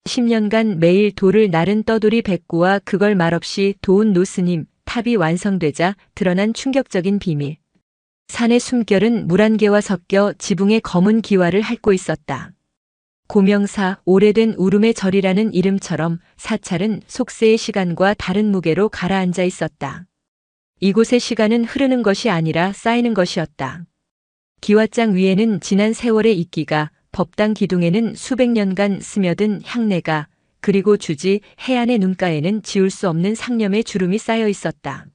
10년간 매일 돌을 나른 떠돌이 백구와 그걸 말없이 도운 노스님, 탑이 완성되자 드러난 충격적인 비밀. 산의 숨결은 물안개와 섞여 지붕의 검은 기와를 핥고 있었다. 고명사, 오래된 울음의 절이라는 이름처럼 사찰은 속세의 시간과 다른 무게로 가라앉아 있었다. 이곳의 시간은 흐르는 것이 아니라 쌓이는 것이었다. 기와장 위에는 지난 세월의 이끼가, 법당 기둥에는 수백 년간 스며든 향내가, 그리고 주지 해안의 눈가에는 지울 수 없는 상념의 주름이 쌓여 있었다.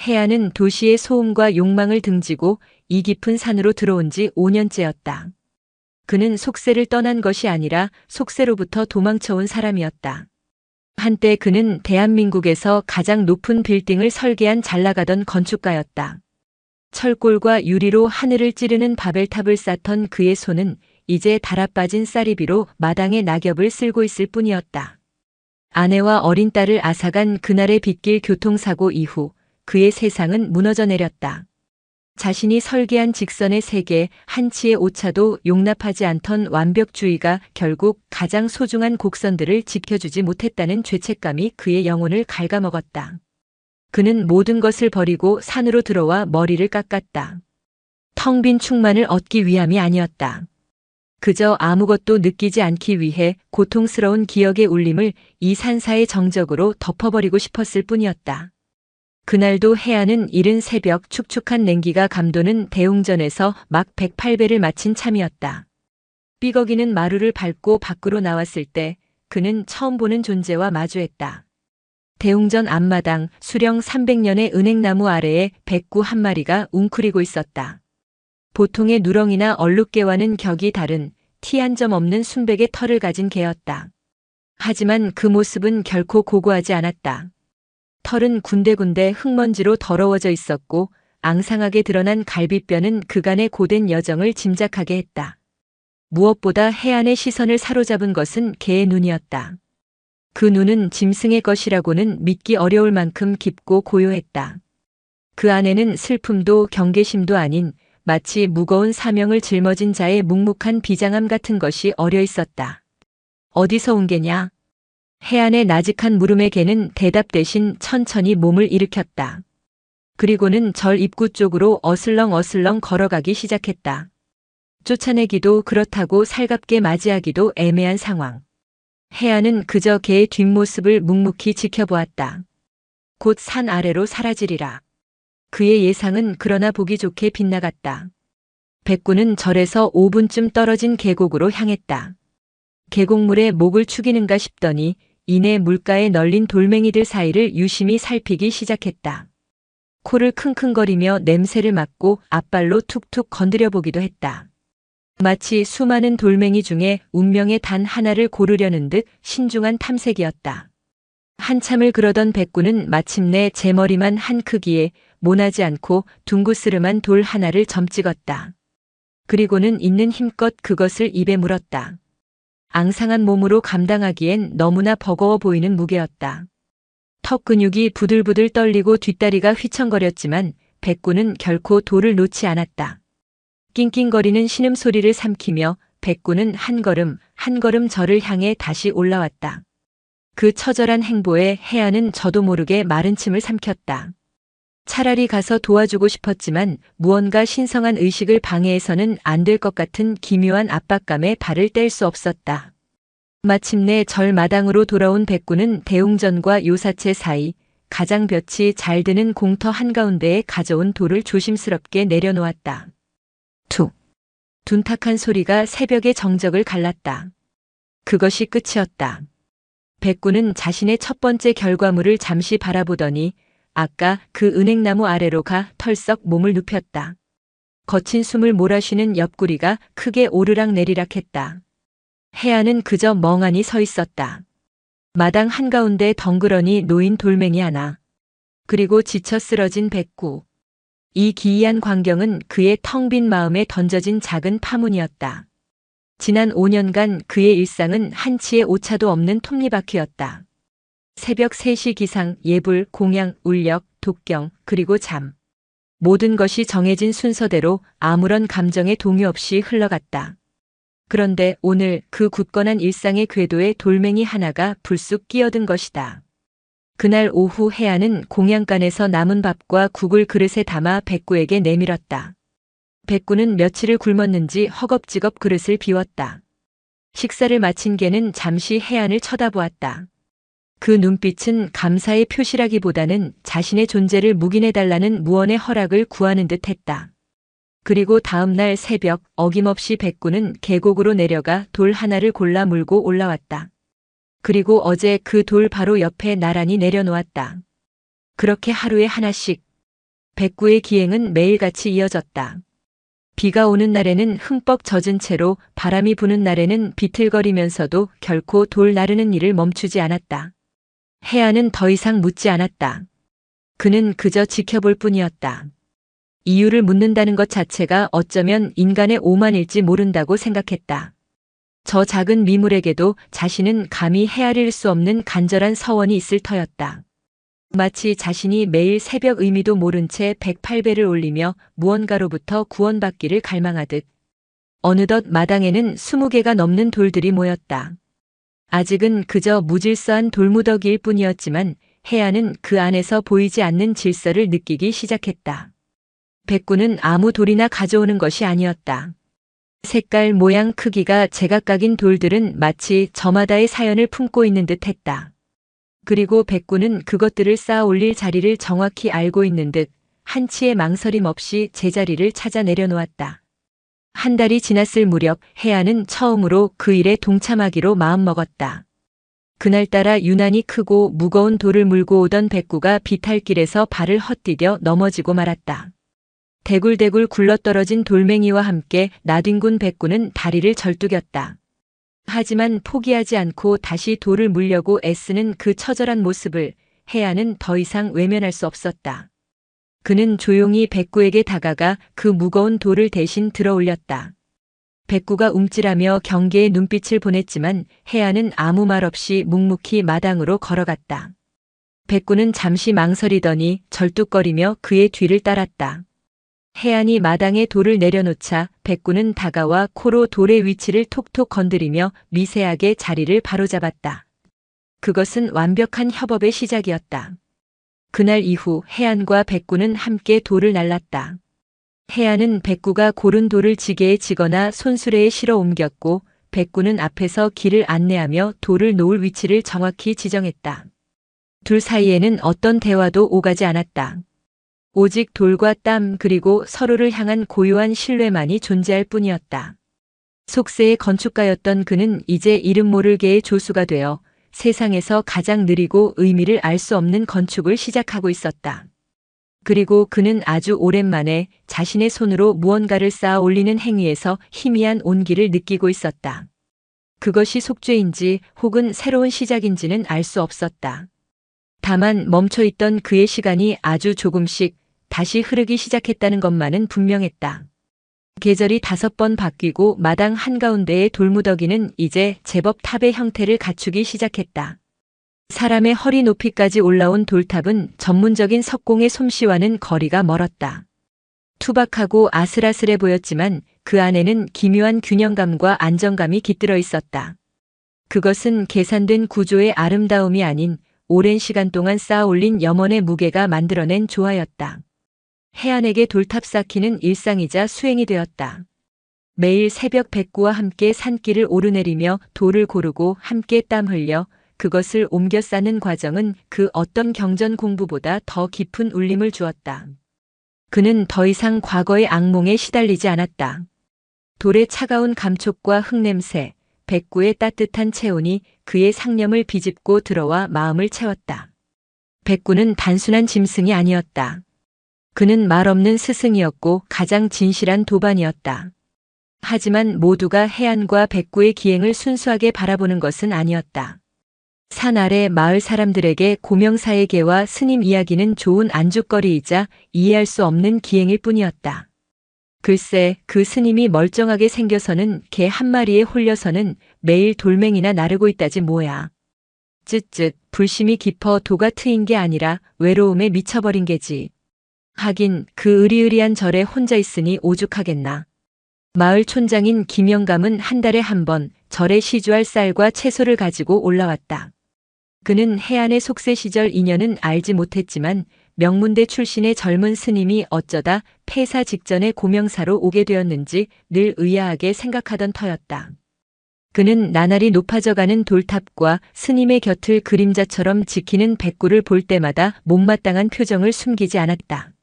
해안은 도시의 소음과 욕망을 등지고 이 깊은 산으로 들어온 지 5년째였다. 그는 속세를 떠난 것이 아니라 속세로부터 도망쳐온 사람이었다. 한때 그는 대한민국에서 가장 높은 빌딩을 설계한 잘나가던 건축가였다. 철골과 유리로 하늘을 찌르는 바벨탑을 쌓던 그의 손은 이제 달아빠진 쌀이비로 마당의 낙엽을 쓸고 있을 뿐이었다. 아내와 어린 딸을 앗아간 그날의 빗길 교통사고 이후 그의 세상은 무너져 내렸다. 자신이 설계한 직선의 세계 한치의 오차도 용납하지 않던 완벽주의가 결국 가장 소중한 곡선들을 지켜주지 못했다는 죄책감이 그의 영혼을 갉아먹었다. 그는 모든 것을 버리고 산으로 들어와 머리를 깎았다. 텅 빈 충만을 얻기 위함이 아니었다. 그저 아무것도 느끼지 않기 위해 고통스러운 기억의 울림을 이 산사의 정적으로 덮어버리고 싶었을 뿐이었다. 그날도 해안은 이른 새벽 축축한 냉기가 감도는 대웅전에서 막 108배를 마친 참이었다. 삐걱이는 마루를 밟고 밖으로 나왔을 때 그는 처음 보는 존재와 마주했다. 대웅전 앞마당 수령 300년의 은행나무 아래에 백구 한 마리가 웅크리고 있었다. 보통의 누렁이나 얼룩개와는 격이 다른 티 한 점 없는 순백의 털을 가진 개였다. 하지만 그 모습은 결코 고고하지 않았다. 털은 군데군데 흙먼지로 더러워져 있었고 앙상하게 드러난 갈비뼈는 그간의 고된 여정을 짐작하게 했다. 무엇보다 해안의 시선을 사로잡은 것은 개의 눈이었다. 그 눈은 짐승의 것이라고는 믿기 어려울 만큼 깊고 고요했다. 그 안에는 슬픔도 경계심도 아닌 마치 무거운 사명을 짊어진 자의 묵묵한 비장함 같은 것이 어려 있었다. 어디서 온 개냐? 해안의 나직한 물음의 개는 대답 대신 천천히 몸을 일으켰다. 그리고는 절 입구 쪽으로 어슬렁어슬렁 걸어가기 시작했다. 쫓아내기도 그렇다고 살갑게 맞이하기도 애매한 상황. 해안은 그저 개의 뒷모습을 묵묵히 지켜보았다. 곧 산 아래로 사라지리라. 그의 예상은 그러나 보기 좋게 빗나갔다. 백구는 절에서 5분쯤 떨어진 계곡으로 향했다. 계곡물에 목을 축이는가 싶더니 이내 물가에 널린 돌멩이들 사이를 유심히 살피기 시작했다. 코를 킁킁거리며 냄새를 맡고 앞발로 툭툭 건드려 보기도 했다. 마치 수많은 돌멩이 중에 운명의 단 하나를 고르려는 듯 신중한 탐색이었다. 한참을 그러던 백구는 마침내 제 머리만 한 크기에 모나지 않고 둥그스름한 돌 하나를 점찍었다. 그리고는 있는 힘껏 그것을 입에 물었다. 앙상한 몸으로 감당하기엔 너무나 버거워 보이는 무게였다. 턱 근육이 부들부들 떨리고 뒷다리가 휘청거렸지만 백구는 결코 돌을 놓지 않았다. 낑낑거리는 신음소리를 삼키며 백구는 한 걸음 한 걸음 절을 향해 다시 올라왔다. 그 처절한 행보에 해안은 저도 모르게 마른 침을 삼켰다. 차라리 가서 도와주고 싶었지만 무언가 신성한 의식을 방해해서는 안 될 것 같은 기묘한 압박감에 발을 뗄 수 없었다. 마침내 절 마당으로 돌아온 백구는 대웅전과 요사체 사이 가장 볕이 잘 드는 공터 한가운데에 가져온 돌을 조심스럽게 내려놓았다. 툭! 둔탁한 소리가 새벽의 정적을 갈랐다. 그것이 끝이었다. 백구는 자신의 첫 번째 결과물을 잠시 바라보더니 아까 그 은행나무 아래로 가 털썩 몸을 눕혔다. 거친 숨을 몰아쉬는 옆구리가 크게 오르락 내리락 했다. 해안은 그저 멍하니 서 있었다. 마당 한가운데 덩그러니 놓인 돌멩이 하나. 그리고 지쳐 쓰러진 백구. 이 기이한 광경은 그의 텅 빈 마음에 던져진 작은 파문이었다. 지난 5년간 그의 일상은 한치의 오차도 없는 톱니바퀴였다. 새벽 3시 기상, 예불, 공양, 울력, 독경, 그리고 잠. 모든 것이 정해진 순서대로 아무런 감정의 동요 없이 흘러갔다. 그런데 오늘 그 굳건한 일상의 궤도에 돌멩이 하나가 불쑥 끼어든 것이다. 그날 오후 혜안은 공양간에서 남은 밥과 국을 그릇에 담아 백구에게 내밀었다. 백구는 며칠을 굶었는지 허겁지겁 그릇을 비웠다. 식사를 마친 개는 잠시 혜안을 쳐다보았다. 그 눈빛은 감사의 표시라기보다는 자신의 존재를 묵인해달라는 무언의 허락을 구하는 듯 했다. 그리고 다음 날 새벽 어김없이 백구는 계곡으로 내려가 돌 하나를 골라 물고 올라왔다. 그리고 어제 그 돌 바로 옆에 나란히 내려놓았다. 그렇게 하루에 하나씩 백구의 기행은 매일같이 이어졌다. 비가 오는 날에는 흠뻑 젖은 채로 바람이 부는 날에는 비틀거리면서도 결코 돌 나르는 일을 멈추지 않았다. 혜안은 더 이상 묻지 않았다. 그는 그저 지켜볼 뿐이었다. 이유를 묻는다는 것 자체가 어쩌면 인간의 오만일지 모른다고 생각했다. 저 작은 미물에게도 자신은 감히 헤아릴 수 없는 간절한 서원이 있을 터였다. 마치 자신이 매일 새벽 의미도 모른 채 108배를 올리며 무언가로부터 구원받기를 갈망하듯. 어느덧 마당에는 20개가 넘는 돌들이 모였다. 아직은 그저 무질서한 돌무더기일 뿐이었지만 혜안은 그 안에서 보이지 않는 질서를 느끼기 시작했다. 백구는 아무 돌이나 가져오는 것이 아니었다. 색깔, 모양, 크기가 제각각인 돌들은 마치 저마다의 사연을 품고 있는 듯 했다. 그리고 백구는 그것들을 쌓아 올릴 자리를 정확히 알고 있는 듯 한치의 망설임 없이 제자리를 찾아 내려놓았다. 한 달이 지났을 무렵 혜안은 처음으로 그 일에 동참하기로 마음먹었다. 그날따라 유난히 크고 무거운 돌을 물고 오던 백구가 비탈길에서 발을 헛디뎌 넘어지고 말았다. 대굴대굴 굴러떨어진 돌멩이와 함께 나뒹군 백구는 다리를 절뚝였다. 하지만 포기하지 않고 다시 돌을 물려고 애쓰는 그 처절한 모습을 혜안은 더 이상 외면할 수 없었다. 그는 조용히 백구에게 다가가 그 무거운 돌을 대신 들어 올렸다. 백구가 움찔하며 경계의 눈빛을 보냈지만 혜안은 아무 말 없이 묵묵히 마당으로 걸어갔다. 백구는 잠시 망설이더니 절뚝거리며 그의 뒤를 따랐다. 혜안이 마당에 돌을 내려놓자 백구는 다가와 코로 돌의 위치를 톡톡 건드리며 미세하게 자리를 바로잡았다. 그것은 완벽한 협업의 시작이었다. 그날 이후 혜안과 백구는 함께 돌을 날랐다. 혜안은 백구가 고른 돌을 지게에 지거나 손수레에 실어 옮겼고 백구는 앞에서 길을 안내하며 돌을 놓을 위치를 정확히 지정했다. 둘 사이에는 어떤 대화도 오가지 않았다. 오직 돌과 땀 그리고 서로를 향한 고요한 신뢰만이 존재할 뿐이었다. 속세의 건축가였던 그는 이제 이름 모를 개의 조수가 되어 세상에서 가장 느리고 의미를 알 수 없는 건축을 시작하고 있었다. 그리고 그는 아주 오랜만에 자신의 손으로 무언가를 쌓아 올리는 행위에서 희미한 온기를 느끼고 있었다. 그것이 속죄인지 혹은 새로운 시작인지는 알 수 없었다. 다만 멈춰있던 그의 시간이 아주 조금씩 다시 흐르기 시작했다는 것만은 분명했다. 계절이 5번 바뀌고 마당 한가운데의 돌무더기는 이제 제법 탑의 형태를 갖추기 시작했다. 사람의 허리 높이까지 올라온 돌탑은 전문적인 석공의 솜씨와는 거리가 멀었다. 투박하고 아슬아슬해 보였지만 그 안에는 기묘한 균형감과 안정감이 깃들어 있었다. 그것은 계산된 구조의 아름다움이 아닌 오랜 시간 동안 쌓아 올린 염원의 무게가 만들어낸 조화였다. 혜안에게 돌탑 쌓기는 일상이자 수행이 되었다. 매일 새벽 백구와 함께 산길을 오르내리며 돌을 고르고 함께 땀 흘려 그것을 옮겨 쌓는 과정은 그 어떤 경전 공부보다 더 깊은 울림을 주었다. 그는 더 이상 과거의 악몽에 시달리지 않았다. 돌의 차가운 감촉과 흙냄새, 백구의 따뜻한 체온이 그의 상념을 비집고 들어와 마음을 채웠다. 백구는 단순한 짐승이 아니었다. 그는 말 없는 스승이었고 가장 진실한 도반이었다. 하지만 모두가 혜안과 백구의 기행을 순수하게 바라보는 것은 아니었다. 산 아래 마을 사람들에게 고명사의 개와 스님 이야기는 좋은 안주거리이자 이해할 수 없는 기행일 뿐이었다. 글쎄, 그 스님이 멀쩡하게 생겨서는 개 한 마리에 홀려서는 매일 돌멩이나 나르고 있다지 뭐야. 쯧쯧, 불심이 깊어 도가 트인 게 아니라 외로움에 미쳐버린 게지. 하긴 그 으리으리한 절에 혼자 있으니 오죽하겠나. 마을 촌장인 김영감은 한 달에 한 번 절에 시주할 쌀과 채소를 가지고 올라왔다. 그는 해안의 속세 시절 인연은 알지 못했지만 명문대 출신의 젊은 스님이 어쩌다 폐사 직전에 고명사로 오게 되었는지 늘 의아하게 생각하던 터였다. 그는 나날이 높아져가는 돌탑과 스님의 곁을 그림자처럼 지키는 백구를 볼 때마다 못마땅한 표정을 숨기지 않았다.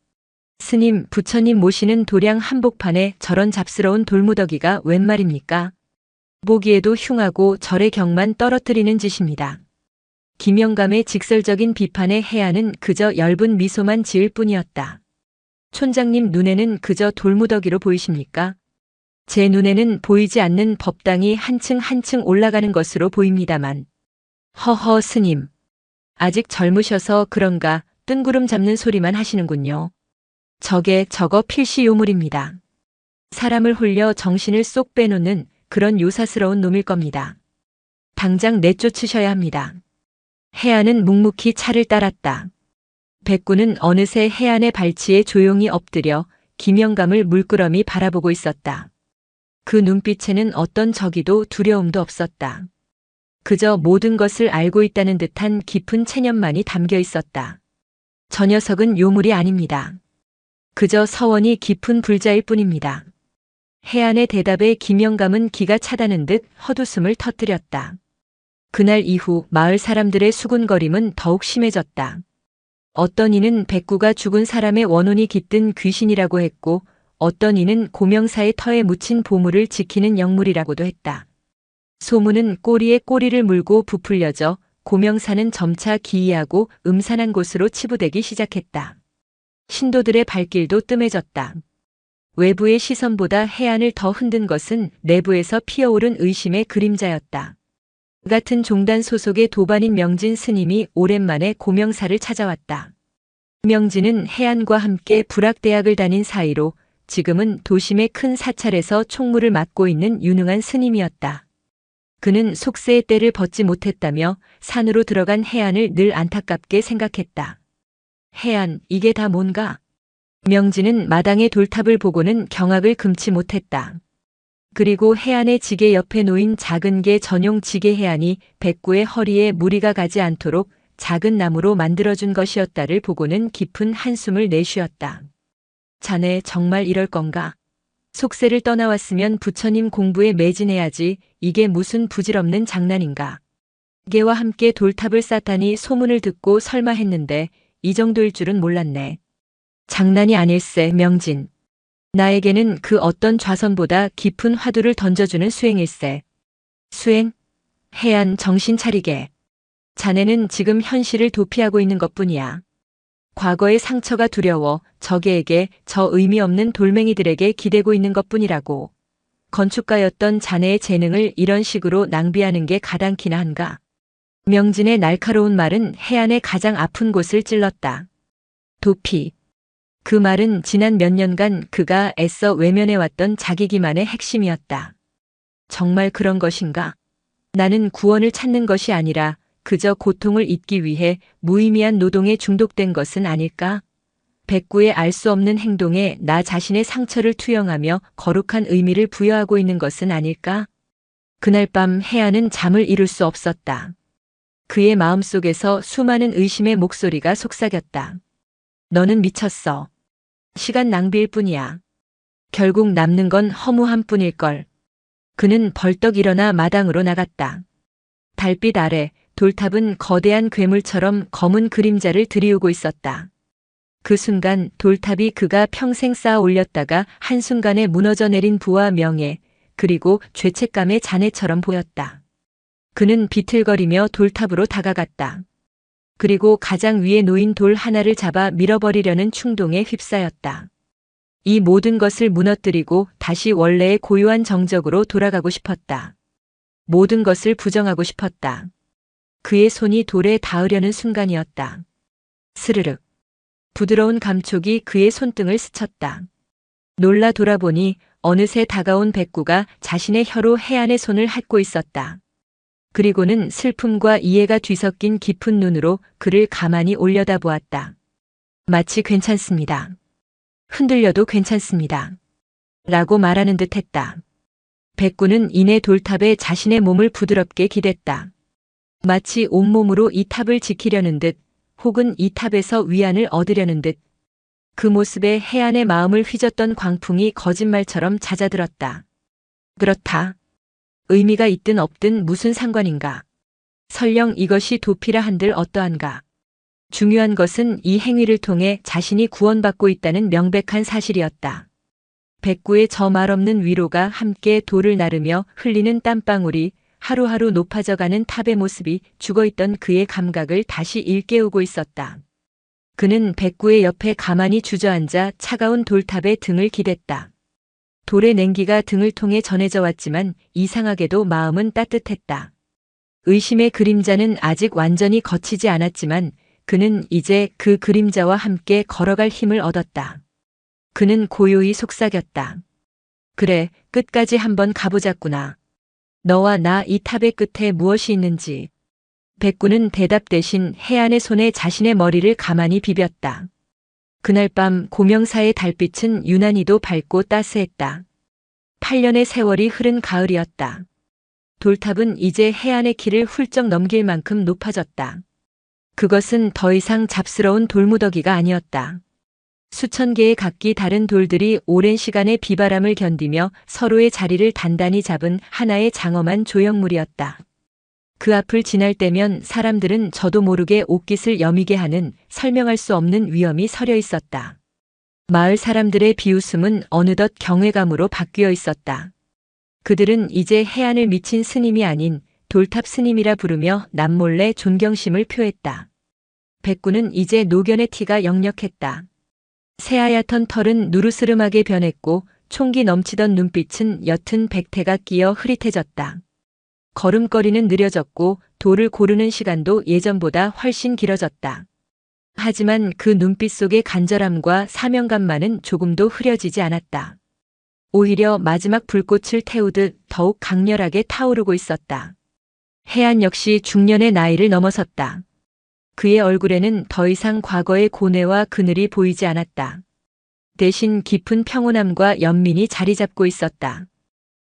스님, 부처님 모시는 도량 한복판에 저런 잡스러운 돌무더기가 웬 말입니까? 보기에도 흉하고 절의 경만 떨어뜨리는 짓입니다. 김영감의 직설적인 비판에 해안은 그저 엷은 미소만 지을 뿐이었다. 촌장님 눈에는 그저 돌무더기로 보이십니까? 제 눈에는 보이지 않는 법당이 한층 한층 올라가는 것으로 보입니다만. 허허 스님. 아직 젊으셔서 그런가 뜬구름 잡는 소리만 하시는군요. 저거 필시 요물입니다. 사람을 홀려 정신을 쏙 빼놓는 그런 요사스러운 놈일 겁니다. 당장 내쫓으셔야 합니다. 해안은 묵묵히 차를 따랐다. 백구는 어느새 해안의 발치에 조용히 엎드려 김영감을 물끄러미 바라보고 있었다. 그 눈빛에는 어떤 적이도 두려움도 없었다. 그저 모든 것을 알고 있다는 듯한 깊은 체념만이 담겨 있었다. 저 녀석은 요물이 아닙니다. 그저 서원이 깊은 불자일 뿐입니다. 해안의 대답에 김영감은 기가 차다는 듯 헛웃음을 터뜨렸다. 그날 이후 마을 사람들의 수군거림은 더욱 심해졌다. 어떤 이는 백구가 죽은 사람의 원혼이 깃든 귀신이라고 했고 어떤 이는 고명사의 터에 묻힌 보물을 지키는 영물이라고도 했다. 소문은 꼬리에 꼬리를 물고 부풀려져 고명사는 점차 기이하고 음산한 곳으로 치부되기 시작했다. 신도들의 발길도 뜸해졌다. 외부의 시선보다 해안을 더 흔든 것은 내부에서 피어오른 의심의 그림자였다. 같은 종단 소속의 도반인 명진 스님이 오랜만에 고명사를 찾아왔다. 명진은 해안과 함께 불학대학을 다닌 사이로 지금은 도심의 큰 사찰에서 총무를 맡고 있는 유능한 스님이었다. 그는 속세의 때를 벗지 못했다며 산으로 들어간 해안을 늘 안타깝게 생각했다. 해안, 이게 다 뭔가? 명진은 마당의 돌탑을 보고는 경악을 금치 못했다. 그리고 해안의 지게 옆에 놓인 작은 개 전용 지게 해안이 백구의 허리에 무리가 가지 않도록 작은 나무로 만들어준 것이었다를 보고는 깊은 한숨을 내쉬었다. 자네 정말 이럴 건가? 속세를 떠나왔으면 부처님 공부에 매진해야지 이게 무슨 부질없는 장난인가? 개와 함께 돌탑을 쌓다니 소문을 듣고 설마 했는데 이 정도일 줄은 몰랐네. 장난이 아닐세 명진. 나에게는 그 어떤 좌선보다 깊은 화두를 던져주는 수행일세. 수행? 해안 정신 차리게. 자네는 지금 현실을 도피하고 있는 것뿐이야. 과거의 상처가 두려워 적에게 저 의미 없는 돌멩이들에게 기대고 있는 것뿐이라고. 건축가였던 자네의 재능을 이런 식으로 낭비하는 게 가당키나 한가. 명진의 날카로운 말은 해안의 가장 아픈 곳을 찔렀다. 도피. 그 말은 지난 몇 년간 그가 애써 외면해왔던 자기 기만의 핵심이었다. 정말 그런 것인가? 나는 구원을 찾는 것이 아니라 그저 고통을 잊기 위해 무의미한 노동에 중독된 것은 아닐까? 백구의 알 수 없는 행동에 나 자신의 상처를 투영하며 거룩한 의미를 부여하고 있는 것은 아닐까? 그날 밤 해안은 잠을 이룰 수 없었다. 그의 마음속에서 수많은 의심의 목소리가 속삭였다. 너는 미쳤어. 시간 낭비일 뿐이야. 결국 남는 건 허무함 뿐일걸. 그는 벌떡 일어나 마당으로 나갔다. 달빛 아래 돌탑은 거대한 괴물처럼 검은 그림자를 들이우고 있었다. 그 순간 돌탑이 그가 평생 쌓아 올렸다가 한순간에 무너져 내린 부와 명예, 그리고 죄책감의 잔해처럼 보였다. 그는 비틀거리며 돌탑으로 다가갔다. 그리고 가장 위에 놓인 돌 하나를 잡아 밀어버리려는 충동에 휩싸였다. 이 모든 것을 무너뜨리고 다시 원래의 고요한 정적으로 돌아가고 싶었다. 모든 것을 부정하고 싶었다. 그의 손이 돌에 닿으려는 순간이었다. 스르륵. 부드러운 감촉이 그의 손등을 스쳤다. 놀라 돌아보니 어느새 다가온 백구가 자신의 혀로 해안의 손을 핥고 있었다. 그리고는 슬픔과 이해가 뒤섞인 깊은 눈으로 그를 가만히 올려다보았다. 마치 괜찮습니다. 흔들려도 괜찮습니다. 라고 말하는 듯 했다. 백구는 이내 돌탑에 자신의 몸을 부드럽게 기댔다. 마치 온몸으로 이 탑을 지키려는 듯, 혹은 이 탑에서 위안을 얻으려는 듯. 그 모습에 해안의 마음을 휘젓던 광풍이 거짓말처럼 잦아들었다. 그렇다. 의미가 있든 없든 무슨 상관인가. 설령 이것이 도피라 한들 어떠한가. 중요한 것은 이 행위를 통해 자신이 구원받고 있다는 명백한 사실이었다. 백구의 저 말없는 위로가 함께 돌을 나르며 흘리는 땀방울이 하루하루 높아져가는 탑의 모습이 죽어있던 그의 감각을 다시 일깨우고 있었다. 그는 백구의 옆에 가만히 주저앉아 차가운 돌탑에 등을 기댔다. 돌의 냉기가 등을 통해 전해져 왔지만 이상하게도 마음은 따뜻했다. 의심의 그림자는 아직 완전히 걷히지 않았지만 그는 이제 그 그림자와 함께 걸어갈 힘을 얻었다. 그는 고요히 속삭였다. 그래, 끝까지 한번 가보자꾸나. 너와 나 이 탑의 끝에 무엇이 있는지. 백구는 대답 대신 해안의 손에 자신의 머리를 가만히 비볐다. 그날 밤 고명사의 달빛은 유난히도 밝고 따스했다. 8년의 세월이 흐른 가을이었다. 돌탑은 이제 해안의 길을 훌쩍 넘길 만큼 높아졌다. 그것은 더 이상 잡스러운 돌무더기가 아니었다. 수천 개의 각기 다른 돌들이 오랜 시간의 비바람을 견디며 서로의 자리를 단단히 잡은 하나의 장엄한 조형물이었다. 그 앞을 지날 때면 사람들은 저도 모르게 옷깃을 여미게 하는 설명할 수 없는 위험이 서려 있었다. 마을 사람들의 비웃음은 어느덧 경외감으로 바뀌어 있었다. 그들은 이제 해안을 미친 스님이 아닌 돌탑 스님이라 부르며 남몰래 존경심을 표했다. 백구는 이제 노견의 티가 역력했다. 새하얗던 털은 누르스름하게 변했고 총기 넘치던 눈빛은 옅은 백태가 끼어 흐릿해졌다. 걸음걸이는 느려졌고 돌을 고르는 시간도 예전보다 훨씬 길어졌다. 하지만 그 눈빛 속의 간절함과 사명감만은 조금도 흐려지지 않았다. 오히려 마지막 불꽃을 태우듯 더욱 강렬하게 타오르고 있었다. 해안 역시 중년의 나이를 넘어섰다. 그의 얼굴에는 더 이상 과거의 고뇌와 그늘이 보이지 않았다. 대신 깊은 평온함과 연민이 자리 잡고 있었다.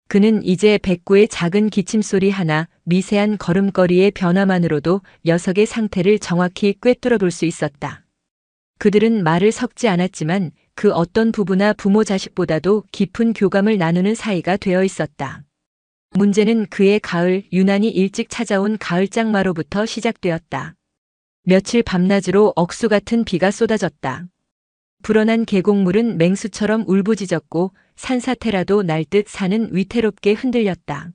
그는 이제 백구의 작은 기침소리 하나, 미세한 걸음걸이의 변화만으로도 녀석의 상태를 정확히 꿰뚫어 볼 수 있었다. 그들은 말을 섞지 않았지만 그 어떤 부부나 부모 자식보다도 깊은 교감을 나누는 사이가 되어 있었다. 문제는 그의 가을, 유난히 일찍 찾아온 가을장마로부터 시작되었다. 며칠 밤낮으로 억수 같은 비가 쏟아졌다. 불어난 계곡물은 맹수처럼 울부짖었고 산사태라도 날 듯 산은 위태롭게 흔들렸다.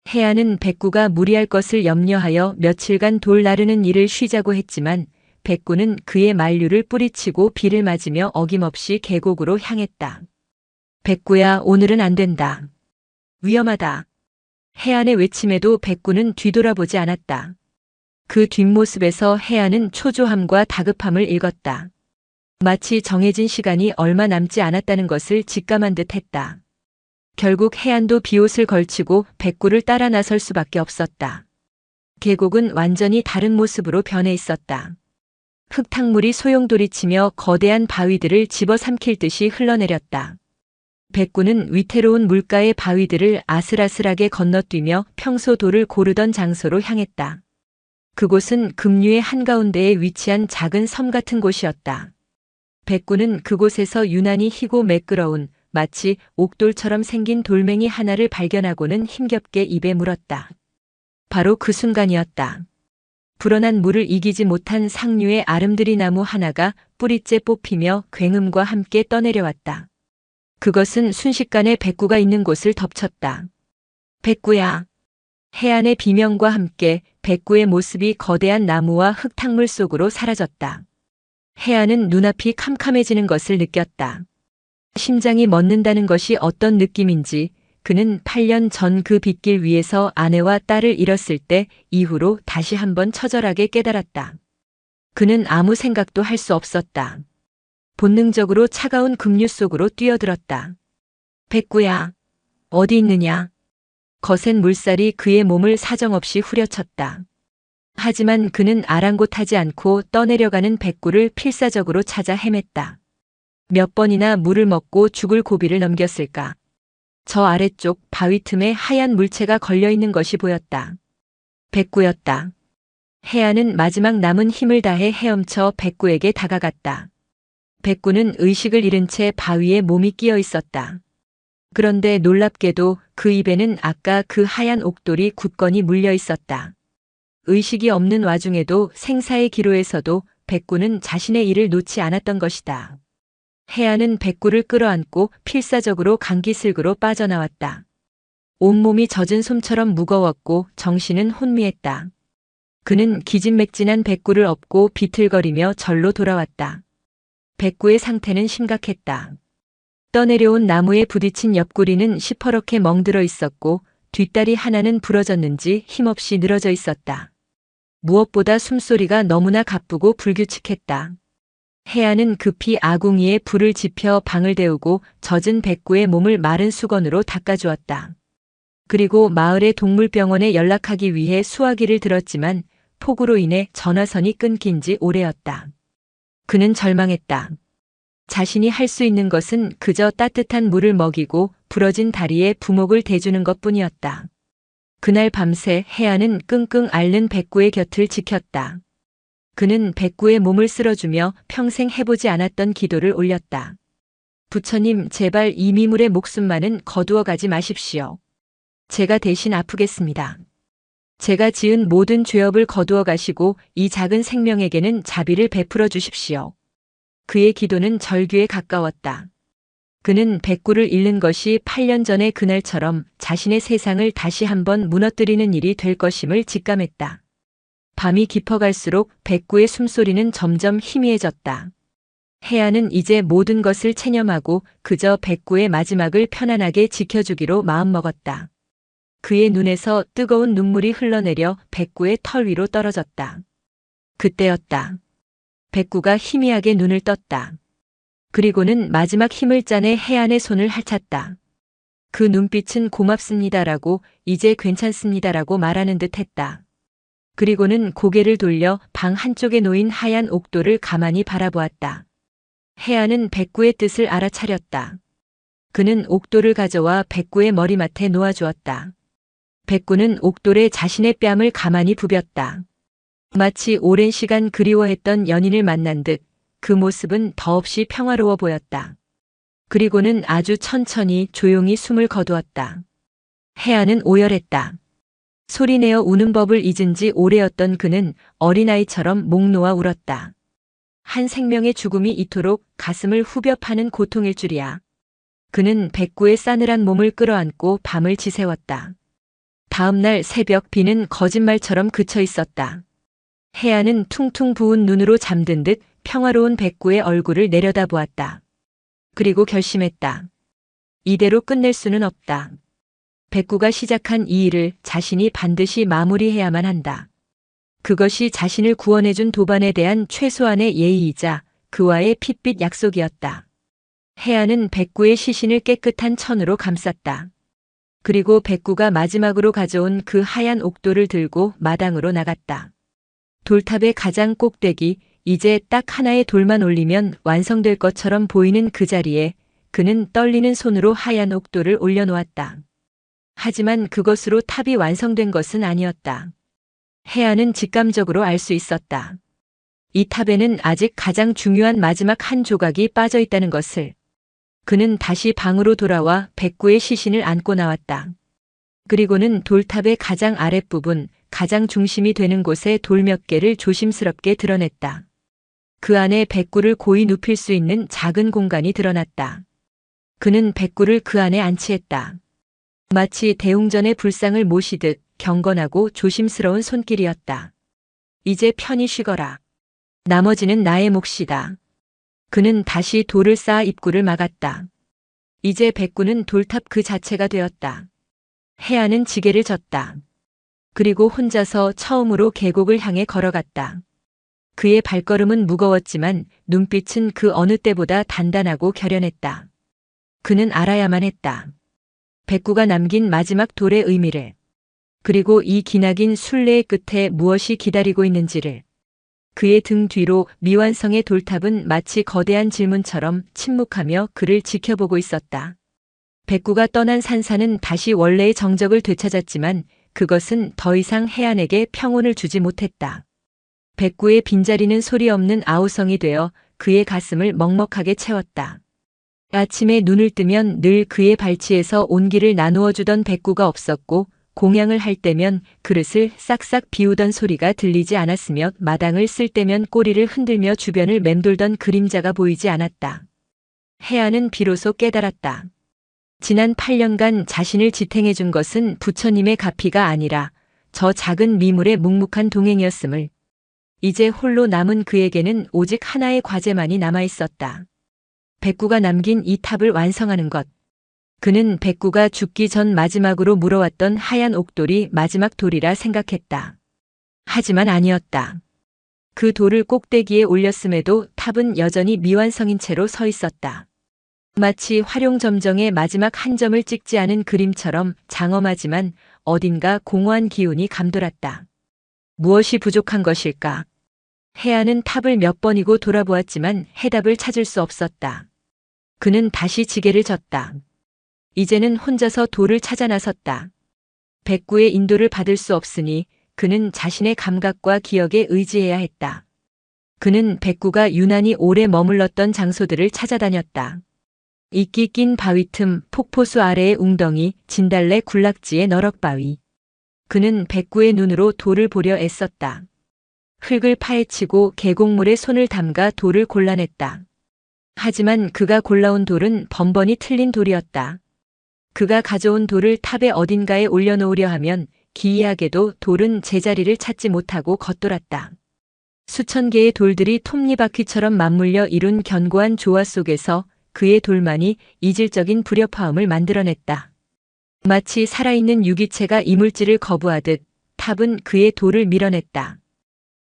해안은 백구가 무리할 것을 염려하여 며칠간 돌 나르는 일을 쉬자고 했지만 백구는 그의 만류를 뿌리치고 비를 맞으며 어김없이 계곡으로 향했다. 백구야, 오늘은 안 된다. 위험하다. 해안의 외침에도 백구는 뒤돌아보지 않았다. 그 뒷모습에서 해안은 초조함과 다급함을 읽었다. 마치 정해진 시간이 얼마 남지 않았다는 것을 직감한 듯 했다. 결국 해안도 비옷을 걸치고 백구를 따라 나설 수밖에 없었다. 계곡은 완전히 다른 모습으로 변해 있었다. 흙탕물이 소용돌이치며 거대한 바위들을 집어삼킬 듯이 흘러내렸다. 백구는 위태로운 물가의 바위들을 아슬아슬하게 건너뛰며 평소 돌을 고르던 장소로 향했다. 그곳은 급류의 한가운데에 위치한 작은 섬 같은 곳이었다. 백구는 그곳에서 유난히 희고 매끄러운 마치 옥돌처럼 생긴 돌멩이 하나를 발견하고는 힘겹게 입에 물었다. 바로 그 순간이었다. 불어난 물을 이기지 못한 상류의 아름드리 나무 하나가 뿌리째 뽑히며 굉음과 함께 떠내려왔다. 그것은 순식간에 백구가 있는 곳을 덮쳤다. 백구야. 해안의 비명과 함께 백구의 모습이 거대한 나무와 흙탕물 속으로 사라졌다. 해안은 눈앞이 캄캄해지는 것을 느꼈다. 심장이 멎는다는 것이 어떤 느낌인지 그는 8년 전 그 빗길 위에서 아내와 딸을 잃었을 때 이후로 다시 한번 처절하게 깨달았다. 그는 아무 생각도 할 수 없었다. 본능적으로 차가운 급류 속으로 뛰어들었다. 백구야, 어디 있느냐? 거센 물살이 그의 몸을 사정없이 후려쳤다. 하지만 그는 아랑곳하지 않고 떠내려가는 백구를 필사적으로 찾아 헤맸다. 몇 번이나 물을 먹고 죽을 고비를 넘겼을까. 저 아래쪽 바위 틈에 하얀 물체가 걸려있는 것이 보였다. 백구였다. 해안은 마지막 남은 힘을 다해 헤엄쳐 백구에게 다가갔다. 백구는 의식을 잃은 채 바위에 몸이 끼어 있었다. 그런데 놀랍게도 그 입에는 아까 그 하얀 옥돌이 굳건히 물려 있었다. 의식이 없는 와중에도 생사의 기로에서도 백구는 자신의 일을 놓지 않았던 것이다. 해안은 백구를 끌어안고 필사적으로 강기슭으로 빠져나왔다. 온몸이 젖은 솜처럼 무거웠고 정신은 혼미했다. 그는 기진맥진한 백구를 업고 비틀거리며 절로 돌아왔다. 백구의 상태는 심각했다. 떠내려온 나무에 부딪힌 옆구리는 시퍼렇게 멍들어 있었고 뒷다리 하나는 부러졌는지 힘없이 늘어져 있었다. 무엇보다 숨소리가 너무나 가쁘고 불규칙했다. 해안은 급히 아궁이에 불을 지펴 방을 데우고 젖은 백구의 몸을 마른 수건으로 닦아주었다. 그리고 마을의 동물병원에 연락하기 위해 수화기를 들었지만 폭우로 인해 전화선이 끊긴 지 오래였다. 그는 절망했다. 자신이 할 수 있는 것은 그저 따뜻한 물을 먹이고 부러진 다리에 부목을 대주는 것뿐이었다. 그날 밤새 해안은 끙끙 앓는 백구의 곁을 지켰다. 그는 백구의 몸을 쓸어주며 평생 해보지 않았던 기도를 올렸다. 부처님, 제발 이 미물의 목숨만은 거두어 가지 마십시오. 제가 대신 아프겠습니다. 제가 지은 모든 죄업을 거두어 가시고 이 작은 생명에게는 자비를 베풀어 주십시오. 그의 기도는 절규에 가까웠다. 그는 백구를 잃는 것이 8년 전의 그날처럼 자신의 세상을 다시 한번 무너뜨리는 일이 될 것임을 직감했다. 밤이 깊어갈수록 백구의 숨소리는 점점 희미해졌다. 해안은 이제 모든 것을 체념하고 그저 백구의 마지막을 편안하게 지켜주기로 마음먹었다. 그의 눈에서 뜨거운 눈물이 흘러내려 백구의 털 위로 떨어졌다. 그때였다. 백구가 희미하게 눈을 떴다. 그리고는 마지막 힘을 짜내 해안의 손을 핥았다. 그 눈빛은 고맙습니다라고, 이제 괜찮습니다라고 말하는 듯 했다. 그리고는 고개를 돌려 방 한쪽에 놓인 하얀 옥돌을 가만히 바라보았다. 해안은 백구의 뜻을 알아차렸다. 그는 옥돌을 가져와 백구의 머리맡에 놓아주었다. 백구는 옥돌에 자신의 뺨을 가만히 부볐다. 마치 오랜 시간 그리워했던 연인을 만난 듯 그 모습은 더없이 평화로워 보였다. 그리고는 아주 천천히 조용히 숨을 거두었다. 해안은 오열했다. 소리내어 우는 법을 잊은 지 오래였던 그는 어린아이처럼 목 놓아 울었다. 한 생명의 죽음이 이토록 가슴을 후벼 파는 고통일 줄이야. 그는 백구의 싸늘한 몸을 끌어안고 밤을 지새웠다. 다음 날 새벽 비는 거짓말처럼 그쳐 있었다. 해안은 퉁퉁 부은 눈으로 잠든 듯 평화로운 백구의 얼굴을 내려다보았다. 그리고 결심했다. 이대로 끝낼 수는 없다. 백구가 시작한 이 일을 자신이 반드시 마무리해야만 한다. 그것이 자신을 구원해준 도반에 대한 최소한의 예의이자 그와의 핏빛 약속이었다. 해안은 백구의 시신을 깨끗한 천으로 감쌌다. 그리고 백구가 마지막으로 가져온 그 하얀 옥돌을 들고 마당으로 나갔다. 돌탑의 가장 꼭대기, 이제 딱 하나의 돌만 올리면 완성될 것처럼 보이는 그 자리에 그는 떨리는 손으로 하얀 옥돌을 올려놓았다. 하지만 그것으로 탑이 완성된 것은 아니었다. 해안은 직감적으로 알 수 있었다. 이 탑에는 아직 가장 중요한 마지막 한 조각이 빠져 있다는 것을. 그는 다시 방으로 돌아와 백구의 시신을 안고 나왔다. 그리고는 돌탑의 가장 아랫부분, 가장 중심이 되는 곳에 돌 몇 개를 조심스럽게 드러냈다. 그 안에 백구를 고이 눕힐 수 있는 작은 공간이 드러났다. 그는 백구를 그 안에 안치했다. 마치 대웅전의 불상을 모시듯 경건하고 조심스러운 손길이었다. 이제 편히 쉬거라. 나머지는 나의 몫이다. 그는 다시 돌을 쌓아 입구를 막았다. 이제 백구는 돌탑 그 자체가 되었다. 해안은 지게를 졌다. 그리고 혼자서 처음으로 계곡을 향해 걸어갔다. 그의 발걸음은 무거웠지만 눈빛은 그 어느 때보다 단단하고 결연했다. 그는 알아야만 했다. 백구가 남긴 마지막 돌의 의미를. 그리고 이 기나긴 순례의 끝에 무엇이 기다리고 있는지를. 그의 등 뒤로 미완성의 돌탑은 마치 거대한 질문처럼 침묵하며 그를 지켜보고 있었다. 백구가 떠난 산사는 다시 원래의 정적을 되찾았지만 그것은 더 이상 해안에게 평온을 주지 못했다. 백구의 빈자리는 소리 없는 아우성이 되어 그의 가슴을 먹먹하게 채웠다. 아침에 눈을 뜨면 늘 그의 발치에서 온기를 나누어 주던 백구가 없었고 공양을 할 때면 그릇을 싹싹 비우던 소리가 들리지 않았으며 마당을 쓸 때면 꼬리를 흔들며 주변을 맴돌던 그림자가 보이지 않았다. 해안은 비로소 깨달았다. 지난 8년간 자신을 지탱해 준 것은 부처님의 가피가 아니라 저 작은 미물의 묵묵한 동행이었음을. 이제 홀로 남은 그에게는 오직 하나의 과제만이 남아 있었다. 백구가 남긴 이 탑을 완성하는 것. 그는 백구가 죽기 전 마지막으로 물어왔던 하얀 옥돌이 마지막 돌이라 생각했다. 하지만 아니었다. 그 돌을 꼭대기에 올렸음에도 탑은 여전히 미완성인 채로 서 있었다. 마치 활용점정의 마지막 한 점을 찍지 않은 그림처럼 장엄하지만 어딘가 공허한 기운이 감돌았다. 무엇이 부족한 것일까? 해안은 탑을 몇 번이고 돌아보았지만 해답을 찾을 수 없었다. 그는 다시 지게를 졌다. 이제는 혼자서 돌을 찾아 나섰다. 백구의 인도를 받을 수 없으니 그는 자신의 감각과 기억에 의지해야 했다. 그는 백구가 유난히 오래 머물렀던 장소들을 찾아다녔다. 이끼 낀 바위 틈, 폭포수 아래의 웅덩이, 진달래 군락지의 너럭바위. 그는 백구의 눈으로 돌을 보려 애썼다. 흙을 파헤치고 계곡물에 손을 담가 돌을 골라냈다. 하지만 그가 골라온 돌은 번번이 틀린 돌이었다. 그가 가져온 돌을 탑의 어딘가에 올려놓으려 하면 기이하게도 돌은 제자리를 찾지 못하고 겉돌았다. 수천 개의 돌들이 톱니바퀴처럼 맞물려 이룬 견고한 조화 속에서 그의 돌만이 이질적인 불협화음을 만들어냈다. 마치 살아있는 유기체가 이물질을 거부하듯 탑은 그의 돌을 밀어냈다.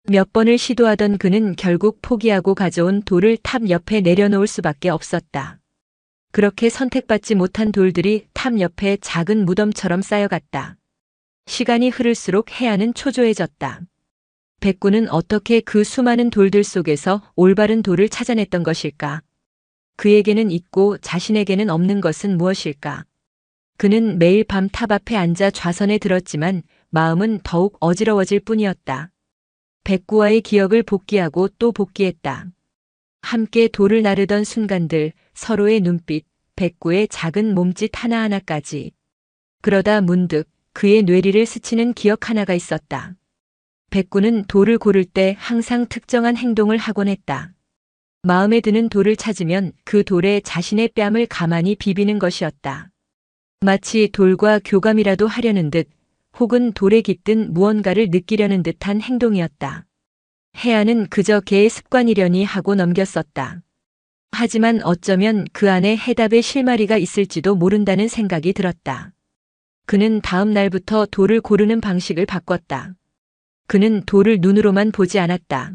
몇 번을 시도하던 그는 결국 포기하고 가져온 돌을 탑 옆에 내려놓을 수밖에 없었다. 그렇게 선택받지 못한 돌들이 탑 옆에 작은 무덤처럼 쌓여갔다. 시간이 흐를수록 해안은 초조해졌다. 백구는 어떻게 그 수많은 돌들 속에서 올바른 돌을 찾아냈던 것일까? 그에게는 있고 자신에게는 없는 것은 무엇일까? 그는 매일 밤 탑 앞에 앉아 좌선에 들었지만 마음은 더욱 어지러워질 뿐이었다. 백구와의 기억을 복기하고 또 복기했다. 함께 돌을 나르던 순간들, 서로의 눈빛, 백구의 작은 몸짓 하나하나까지. 그러다 문득 그의 뇌리를 스치는 기억 하나가 있었다. 백구는 돌을 고를 때 항상 특정한 행동을 하곤 했다. 마음에 드는 돌을 찾으면 그 돌에 자신의 뺨을 가만히 비비는 것이었다. 마치 돌과 교감이라도 하려는 듯 혹은 돌에 깃든 무언가를 느끼려는 듯한 행동이었다. 해안은 그저 개의 습관이려니 하고 넘겼었다. 하지만 어쩌면 그 안에 해답의 실마리가 있을지도 모른다는 생각이 들었다. 그는 다음 날부터 돌을 고르는 방식을 바꿨다. 그는 돌을 눈으로만 보지 않았다.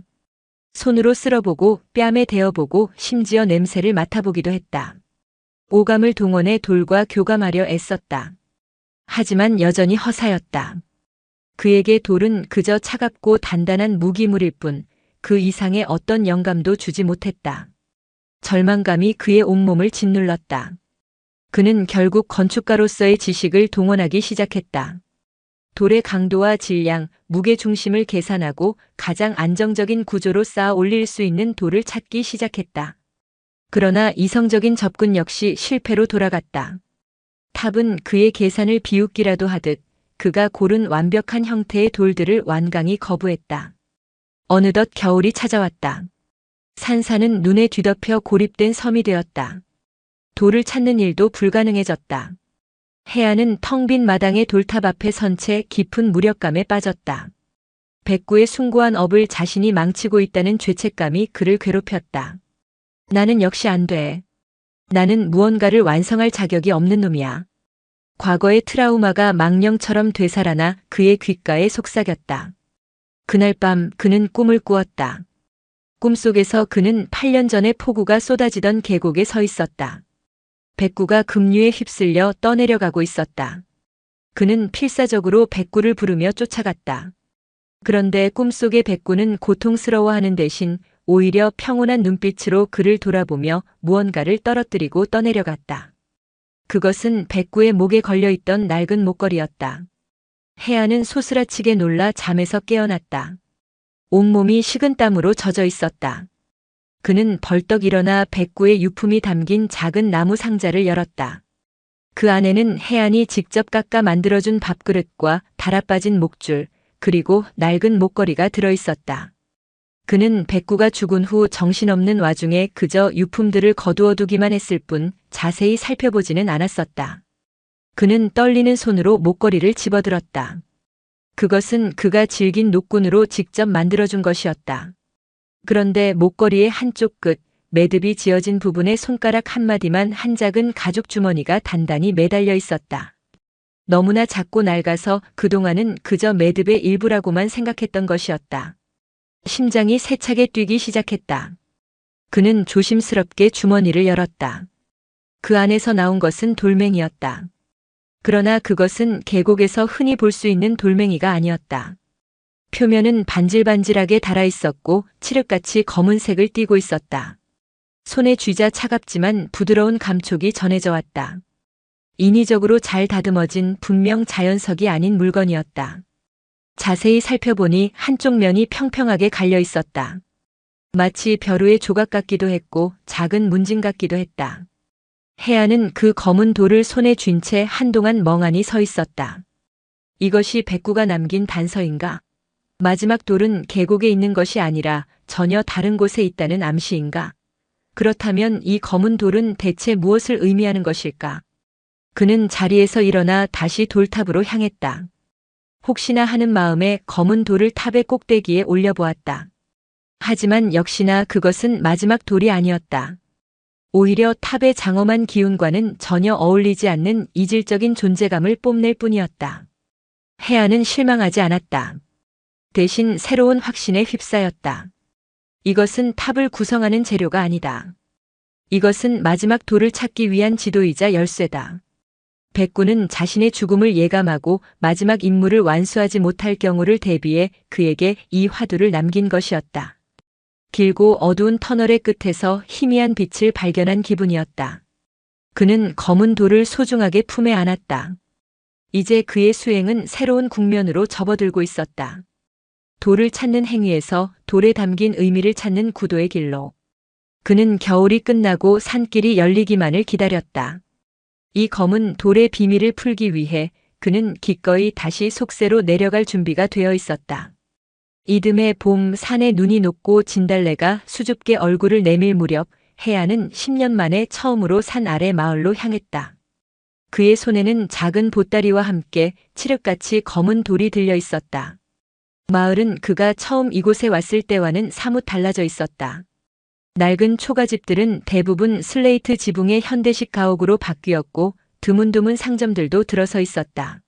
손으로 쓸어보고 뺨에 대어보고 심지어 냄새를 맡아보기도 했다. 오감을 동원해 돌과 교감하려 애썼다. 하지만 여전히 허사였다. 그에게 돌은 그저 차갑고 단단한 무기물일 뿐 그 이상의 어떤 영감도 주지 못했다. 절망감이 그의 온몸을 짓눌렀다. 그는 결국 건축가로서의 지식을 동원하기 시작했다. 돌의 강도와 질량, 무게 중심을 계산하고 가장 안정적인 구조로 쌓아 올릴 수 있는 돌을 찾기 시작했다. 그러나 이성적인 접근 역시 실패로 돌아갔다. 탑은 그의 계산을 비웃기라도 하듯 그가 고른 완벽한 형태의 돌들을 완강히 거부했다. 어느덧 겨울이 찾아왔다. 산사는 눈에 뒤덮여 고립된 섬이 되었다. 돌을 찾는 일도 불가능해졌다. 해안은 텅 빈 마당의 돌탑 앞에 선 채 깊은 무력감에 빠졌다. 백구의 숭고한 업을 자신이 망치고 있다는 죄책감이 그를 괴롭혔다. 나는 역시 안 돼. 나는 무언가를 완성할 자격이 없는 놈이야. 과거의 트라우마가 망령처럼 되살아나 그의 귓가에 속삭였다. 그날 밤 그는 꿈을 꾸었다. 꿈속에서 그는 8년 전에 폭우가 쏟아지던 계곡에 서 있었다. 백구가 급류에 휩쓸려 떠내려가고 있었다. 그는 필사적으로 백구를 부르며 쫓아갔다. 그런데 꿈속의 백구는 고통스러워하는 대신 오히려 평온한 눈빛으로 그를 돌아보며 무언가를 떨어뜨리고 떠내려갔다. 그것은 백구의 목에 걸려있던 낡은 목걸이였다. 해안은 소스라치게 놀라 잠에서 깨어났다. 온몸이 식은땀으로 젖어 있었다. 그는 벌떡 일어나 백구의 유품이 담긴 작은 나무 상자를 열었다. 그 안에는 해안이 직접 깎아 만들어준 밥그릇과 달아빠진 목줄, 그리고 낡은 목걸이가 들어있었다. 그는 백구가 죽은 후 정신없는 와중에 그저 유품들을 거두어두기만 했을 뿐 자세히 살펴보지는 않았었다. 그는 떨리는 손으로 목걸이를 집어들었다. 그것은 그가 질긴 노끈으로 직접 만들어준 것이었다. 그런데 목걸이의 한쪽 끝, 매듭이 지어진 부분에 손가락 한마디만 한 작은 가죽 주머니가 단단히 매달려 있었다. 너무나 작고 낡아서 그동안은 그저 매듭의 일부라고만 생각했던 것이었다. 심장이 세차게 뛰기 시작했다. 그는 조심스럽게 주머니를 열었다. 그 안에서 나온 것은 돌멩이였다. 그러나 그것은 계곡에서 흔히 볼 수 있는 돌멩이가 아니었다. 표면은 반질반질하게 달아 있었고 칠흑같이 검은색을 띠고 있었다. 손에 쥐자 차갑지만 부드러운 감촉이 전해져 왔다. 인위적으로 잘 다듬어진 분명 자연석이 아닌 물건이었다. 자세히 살펴보니 한쪽 면이 평평하게 갈려 있었다. 마치 벼루의 조각 같기도 했고 작은 문진 같기도 했다. 해안은 그 검은 돌을 손에 쥔 채 한동안 멍하니 서 있었다. 이것이 백구가 남긴 단서인가? 마지막 돌은 계곡에 있는 것이 아니라 전혀 다른 곳에 있다는 암시인가? 그렇다면 이 검은 돌은 대체 무엇을 의미하는 것일까? 그는 자리에서 일어나 다시 돌탑으로 향했다. 혹시나 하는 마음에 검은 돌을 탑의 꼭대기에 올려보았다. 하지만 역시나 그것은 마지막 돌이 아니었다. 오히려 탑의 장엄한 기운과는 전혀 어울리지 않는 이질적인 존재감을 뽐낼 뿐이었다. 해안은 실망하지 않았다. 대신 새로운 확신에 휩싸였다. 이것은 탑을 구성하는 재료가 아니다. 이것은 마지막 돌을 찾기 위한 지도이자 열쇠다. 백구는 자신의 죽음을 예감하고 마지막 임무를 완수하지 못할 경우를 대비해 그에게 이 화두를 남긴 것이었다. 길고 어두운 터널의 끝에서 희미한 빛을 발견한 기분이었다. 그는 검은 돌을 소중하게 품에 안았다. 이제 그의 수행은 새로운 국면으로 접어들고 있었다. 돌을 찾는 행위에서 돌에 담긴 의미를 찾는 구도의 길로. 그는 겨울이 끝나고 산길이 열리기만을 기다렸다. 이 검은 돌의 비밀을 풀기 위해 그는 기꺼이 다시 속세로 내려갈 준비가 되어 있었다. 이듬해 봄 산에 눈이 녹고 진달래가 수줍게 얼굴을 내밀 무렵 해안은 10년 만에 처음으로 산 아래 마을로 향했다. 그의 손에는 작은 보따리와 함께 칠흑같이 검은 돌이 들려 있었다. 마을은 그가 처음 이곳에 왔을 때와는 사뭇 달라져 있었다. 낡은 초가집들은 대부분 슬레이트 지붕의 현대식 가옥으로 바뀌었고 드문드문 상점들도 들어서 있었다.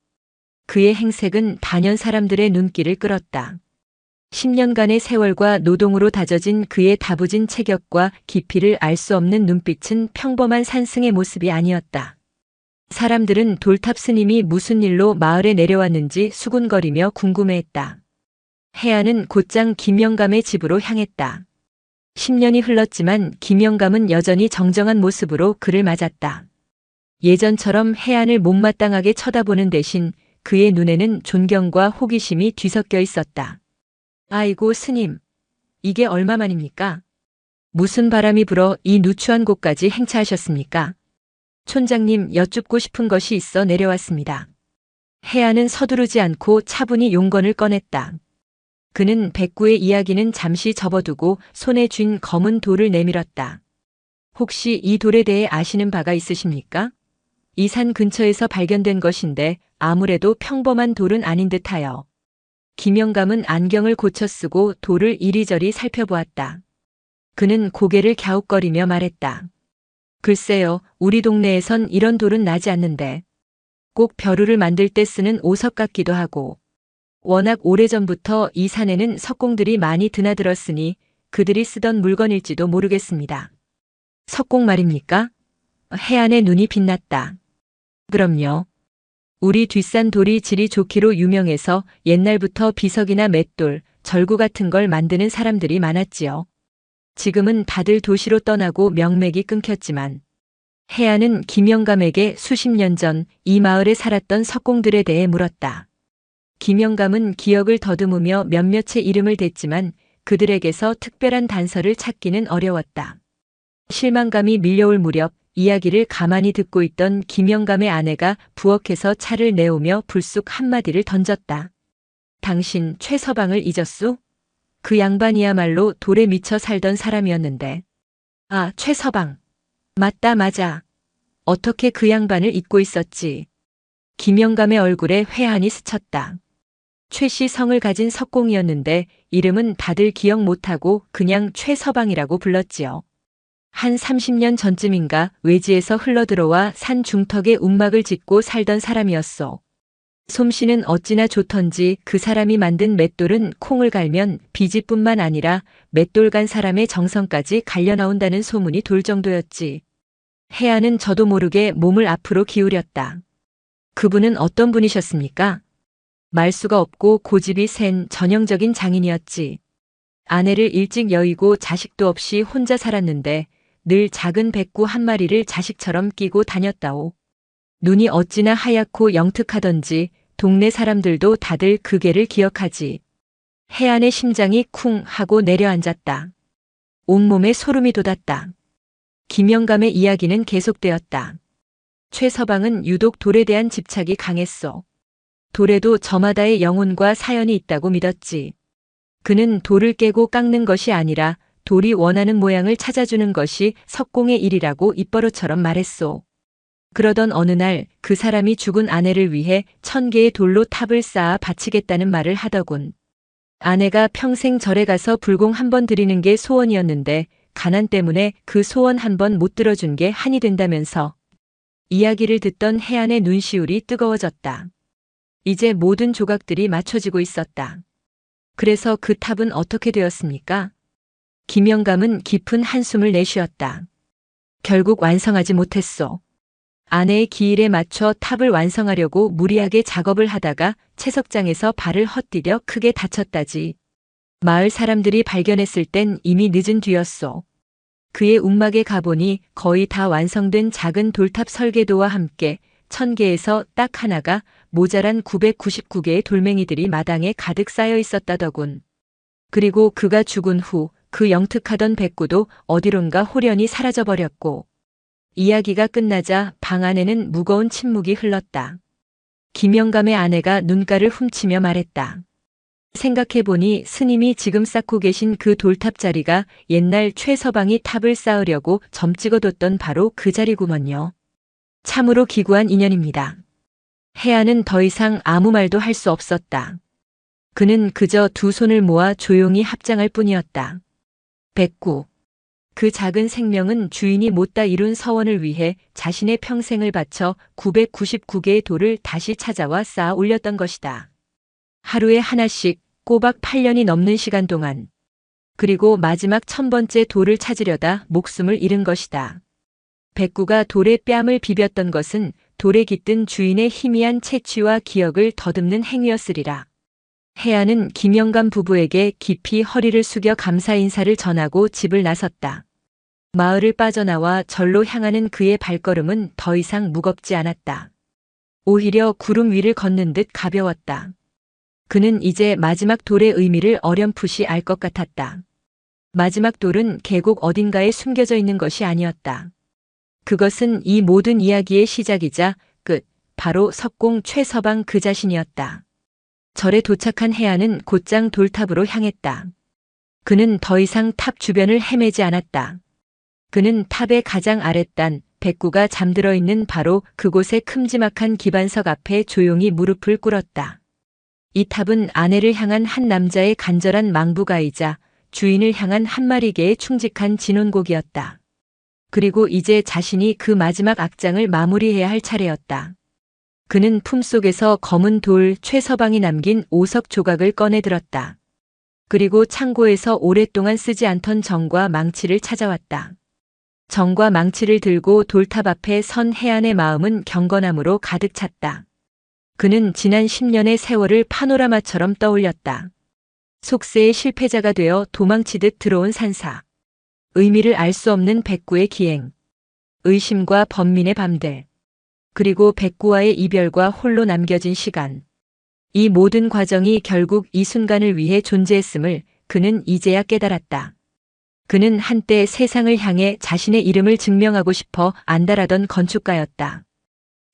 그의 행색은 반연 사람들의 눈길을 끌었다. 10년간의 세월과 노동으로 다져진 그의 다부진 체격과 깊이를 알 수 없는 눈빛은 평범한 산승의 모습이 아니었다. 사람들은 돌탑 스님이 무슨 일로 마을에 내려왔는지 수군거리며 궁금해했다. 해안은 곧장 김영감의 집으로 향했다. 10년이 흘렀지만 김영감은 여전히 정정한 모습으로 그를 맞았다. 예전처럼 해안을 못마땅하게 쳐다보는 대신 그의 눈에는 존경과 호기심이 뒤섞여 있었다. 아이고 스님, 이게 얼마만입니까? 무슨 바람이 불어 이 누추한 곳까지 행차하셨습니까? 촌장님, 여쭙고 싶은 것이 있어 내려왔습니다. 해안은 서두르지 않고 차분히 용건을 꺼냈다. 그는 백구의 이야기는 잠시 접어두고 손에 쥔 검은 돌을 내밀었다. 혹시 이 돌에 대해 아시는 바가 있으십니까? 이 산 근처에서 발견된 것인데 아무래도 평범한 돌은 아닌 듯하여. 김영감은 안경을 고쳐 쓰고 돌을 이리저리 살펴보았다. 그는 고개를 갸웃거리며 말했다. 글쎄요, 우리 동네에선 이런 돌은 나지 않는데. 꼭 벼루를 만들 때 쓰는 오석 같기도 하고. 워낙 오래전부터 이 산에는 석공들이 많이 드나들었으니 그들이 쓰던 물건일지도 모르겠습니다. 석공 말입니까? 해안의 눈이 빛났다. 그럼요. 우리 뒷산 돌이 질이 좋기로 유명해서 옛날부터 비석이나 맷돌, 절구 같은 걸 만드는 사람들이 많았지요. 지금은 다들 도시로 떠나고 명맥이 끊겼지만 해안은 김영감에게 수십 년 전 이 마을에 살았던 석공들에 대해 물었다. 김영감은 기억을 더듬으며 몇몇의 이름을 댔지만 그들에게서 특별한 단서를 찾기는 어려웠다. 실망감이 밀려올 무렵 이야기를 가만히 듣고 있던 김영감의 아내가 부엌에서 차를 내오며 불쑥 한마디를 던졌다. 당신 최서방을 잊었소? 그 양반이야말로 돌에 미쳐 살던 사람이었는데. 아, 최서방. 맞다, 맞아. 어떻게 그 양반을 잊고 있었지? 김영감의 얼굴에 회한이 스쳤다. 최씨 성을 가진 석공이었는데 이름은 다들 기억 못하고 그냥 최서방이라고 불렀지요. 한 30년 전쯤인가 외지에서 흘러들어와 산 중턱에 움막을 짓고 살던 사람이었소. 솜씨는 어찌나 좋던지 그 사람이 만든 맷돌은 콩을 갈면 비지뿐만 아니라 맷돌 간 사람의 정성까지 갈려 나온다는 소문이 돌 정도였지. 해안은 저도 모르게 몸을 앞으로 기울였다. 그분은 어떤 분이셨습니까? 말수가 없고 고집이 센 전형적인 장인이었지. 아내를 일찍 여의고 자식도 없이 혼자 살았는데 늘 작은 백구 한 마리를 자식처럼 끼고 다녔다오. 눈이 어찌나 하얗고 영특하던지 동네 사람들도 다들 그 개를 기억하지. 해안의 심장이 쿵 하고 내려앉았다. 온몸에 소름이 돋았다. 김영감의 이야기는 계속되었다. 최서방은 유독 돌에 대한 집착이 강했어. 돌에도 저마다의 영혼과 사연이 있다고 믿었지. 그는 돌을 깨고 깎는 것이 아니라 돌이 원하는 모양을 찾아주는 것이 석공의 일이라고 입버릇처럼 말했소. 그러던 어느 날 그 사람이 죽은 아내를 위해 1000개의 돌로 탑을 쌓아 바치겠다는 말을 하더군. 아내가 평생 절에 가서 불공 한 번 드리는 게 소원이었는데 가난 때문에 그 소원 한 번 못 들어준 게 한이 된다면서. 이야기를 듣던 해안의 눈시울이 뜨거워졌다. 이제 모든 조각들이 맞춰지고 있었다. 그래서 그 탑은 어떻게 되었습니까? 김영감은 깊은 한숨을 내쉬었다. 결국 완성하지 못했소. 아내의 기일에 맞춰 탑을 완성하려고 무리하게 작업을 하다가 채석장에서 발을 헛디뎌 크게 다쳤다지. 마을 사람들이 발견했을 땐 이미 늦은 뒤였소. 그의 움막에 가보니 거의 다 완성된 작은 돌탑 설계도와 함께 1000개에서 딱 하나가 모자란 999개의 돌멩이들이 마당에 가득 쌓여 있었다더군. 그리고 그가 죽은 후 그 영특하던 백구도 어디론가 홀연히 사라져버렸고, 이야기가 끝나자 방 안에는 무거운 침묵이 흘렀다. 김영감의 아내가 눈가를 훔치며 말했다. 생각해보니 스님이 지금 쌓고 계신 그 돌탑 자리가 옛날 최서방이 탑을 쌓으려고 점 찍어뒀던 바로 그 자리구먼요. 참으로 기구한 인연입니다. 해안은 더 이상 아무 말도 할 수 없었다. 그는 그저 두 손을 모아 조용히 합장할 뿐이었다. 백구. 그 작은 생명은 주인이 못다 이룬 서원을 위해 자신의 평생을 바쳐 999개의 돌을 다시 찾아와 쌓아 올렸던 것이다. 하루에 하나씩 꼬박 8년이 넘는 시간 동안. 그리고 마지막 1000번째 돌을 찾으려다 목숨을 잃은 것이다. 백구가 돌에 뺨을 비볐던 것은 돌에 깃든 주인의 희미한 채취와 기억을 더듬는 행위였으리라. 해안은 김영감 부부에게 깊이 허리를 숙여 감사 인사를 전하고 집을 나섰다. 마을을 빠져나와 절로 향하는 그의 발걸음은 더 이상 무겁지 않았다. 오히려 구름 위를 걷는 듯 가벼웠다. 그는 이제 마지막 돌의 의미를 어렴풋이 알 것 같았다. 마지막 돌은 계곡 어딘가에 숨겨져 있는 것이 아니었다. 그것은 이 모든 이야기의 시작이자 끝, 바로 석공 최서방 그 자신이었다. 절에 도착한 해안은 곧장 돌탑으로 향했다. 그는 더 이상 탑 주변을 헤매지 않았다. 그는 탑의 가장 아랫단, 백구가 잠들어 있는 바로 그곳의 큼지막한 기반석 앞에 조용히 무릎을 꿇었다. 이 탑은 아내를 향한 한 남자의 간절한 망부가이자 주인을 향한 한 마리 개의 충직한 진혼곡이었다. 그리고 이제 자신이 그 마지막 악장을 마무리해야 할 차례였다. 그는 품속에서 검은 돌 최서방이 남긴 오석 조각을 꺼내 들었다. 그리고 창고에서 오랫동안 쓰지 않던 정과 망치를 찾아왔다. 정과 망치를 들고 돌탑 앞에 선 해안의 마음은 경건함으로 가득 찼다. 그는 지난 10년의 세월을 파노라마처럼 떠올렸다. 속세의 실패자가 되어 도망치듯 들어온 산사. 의미를 알 수 없는 백구의 기행. 의심과 번민의 밤들. 그리고 백구와의 이별과 홀로 남겨진 시간. 이 모든 과정이 결국 이 순간을 위해 존재했음을 그는 이제야 깨달았다. 그는 한때 세상을 향해 자신의 이름을 증명하고 싶어 안달하던 건축가였다.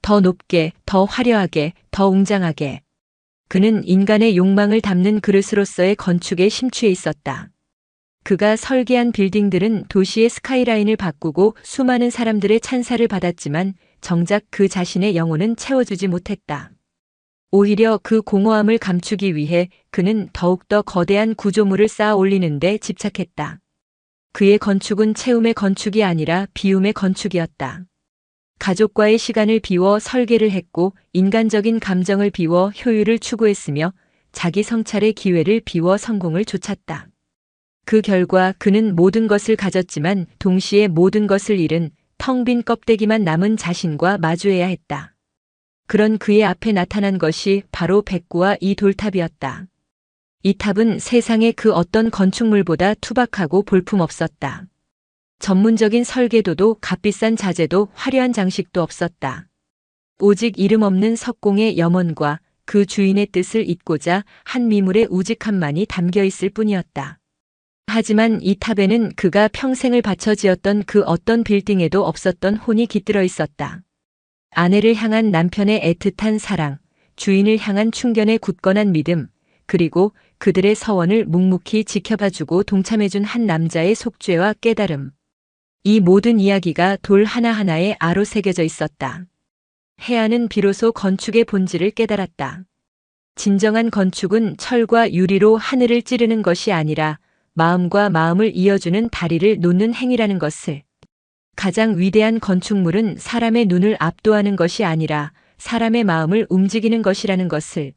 더 높게, 더 화려하게, 더 웅장하게. 그는 인간의 욕망을 담는 그릇으로서의 건축에 심취해 있었다. 그가 설계한 빌딩들은 도시의 스카이라인을 바꾸고 수많은 사람들의 찬사를 받았지만 정작 그 자신의 영혼은 채워주지 못했다. 오히려 그 공허함을 감추기 위해 그는 더욱더 거대한 구조물을 쌓아 올리는 데 집착했다. 그의 건축은 채움의 건축이 아니라 비움의 건축이었다. 가족과의 시간을 비워 설계를 했고 인간적인 감정을 비워 효율을 추구했으며 자기 성찰의 기회를 비워 성공을 좇았다. 그 결과 그는 모든 것을 가졌지만 동시에 모든 것을 잃은 텅 빈 껍데기만 남은 자신과 마주해야 했다. 그런 그의 앞에 나타난 것이 바로 백구와 이 돌탑이었다. 이 탑은 세상의 그 어떤 건축물보다 투박하고 볼품없었다. 전문적인 설계도도 값비싼 자재도 화려한 장식도 없었다. 오직 이름 없는 석공의 염원과 그 주인의 뜻을 잇고자 한 미물의 우직함만이 담겨 있을 뿐이었다. 하지만 이 탑에는 그가 평생을 바쳐 지었던 그 어떤 빌딩에도 없었던 혼이 깃들어 있었다. 아내를 향한 남편의 애틋한 사랑, 주인을 향한 충견의 굳건한 믿음, 그리고 그들의 서원을 묵묵히 지켜봐주고 동참해준 한 남자의 속죄와 깨달음. 이 모든 이야기가 돌 하나하나에 아로 새겨져 있었다. 해안은 비로소 건축의 본질을 깨달았다. 진정한 건축은 철과 유리로 하늘을 찌르는 것이 아니라 마음과 마음을 이어주는 다리를 놓는 행위라는 것을. 가장 위대한 건축물은 사람의 눈을 압도하는 것이 아니라 사람의 마음을 움직이는 것이라는 것을.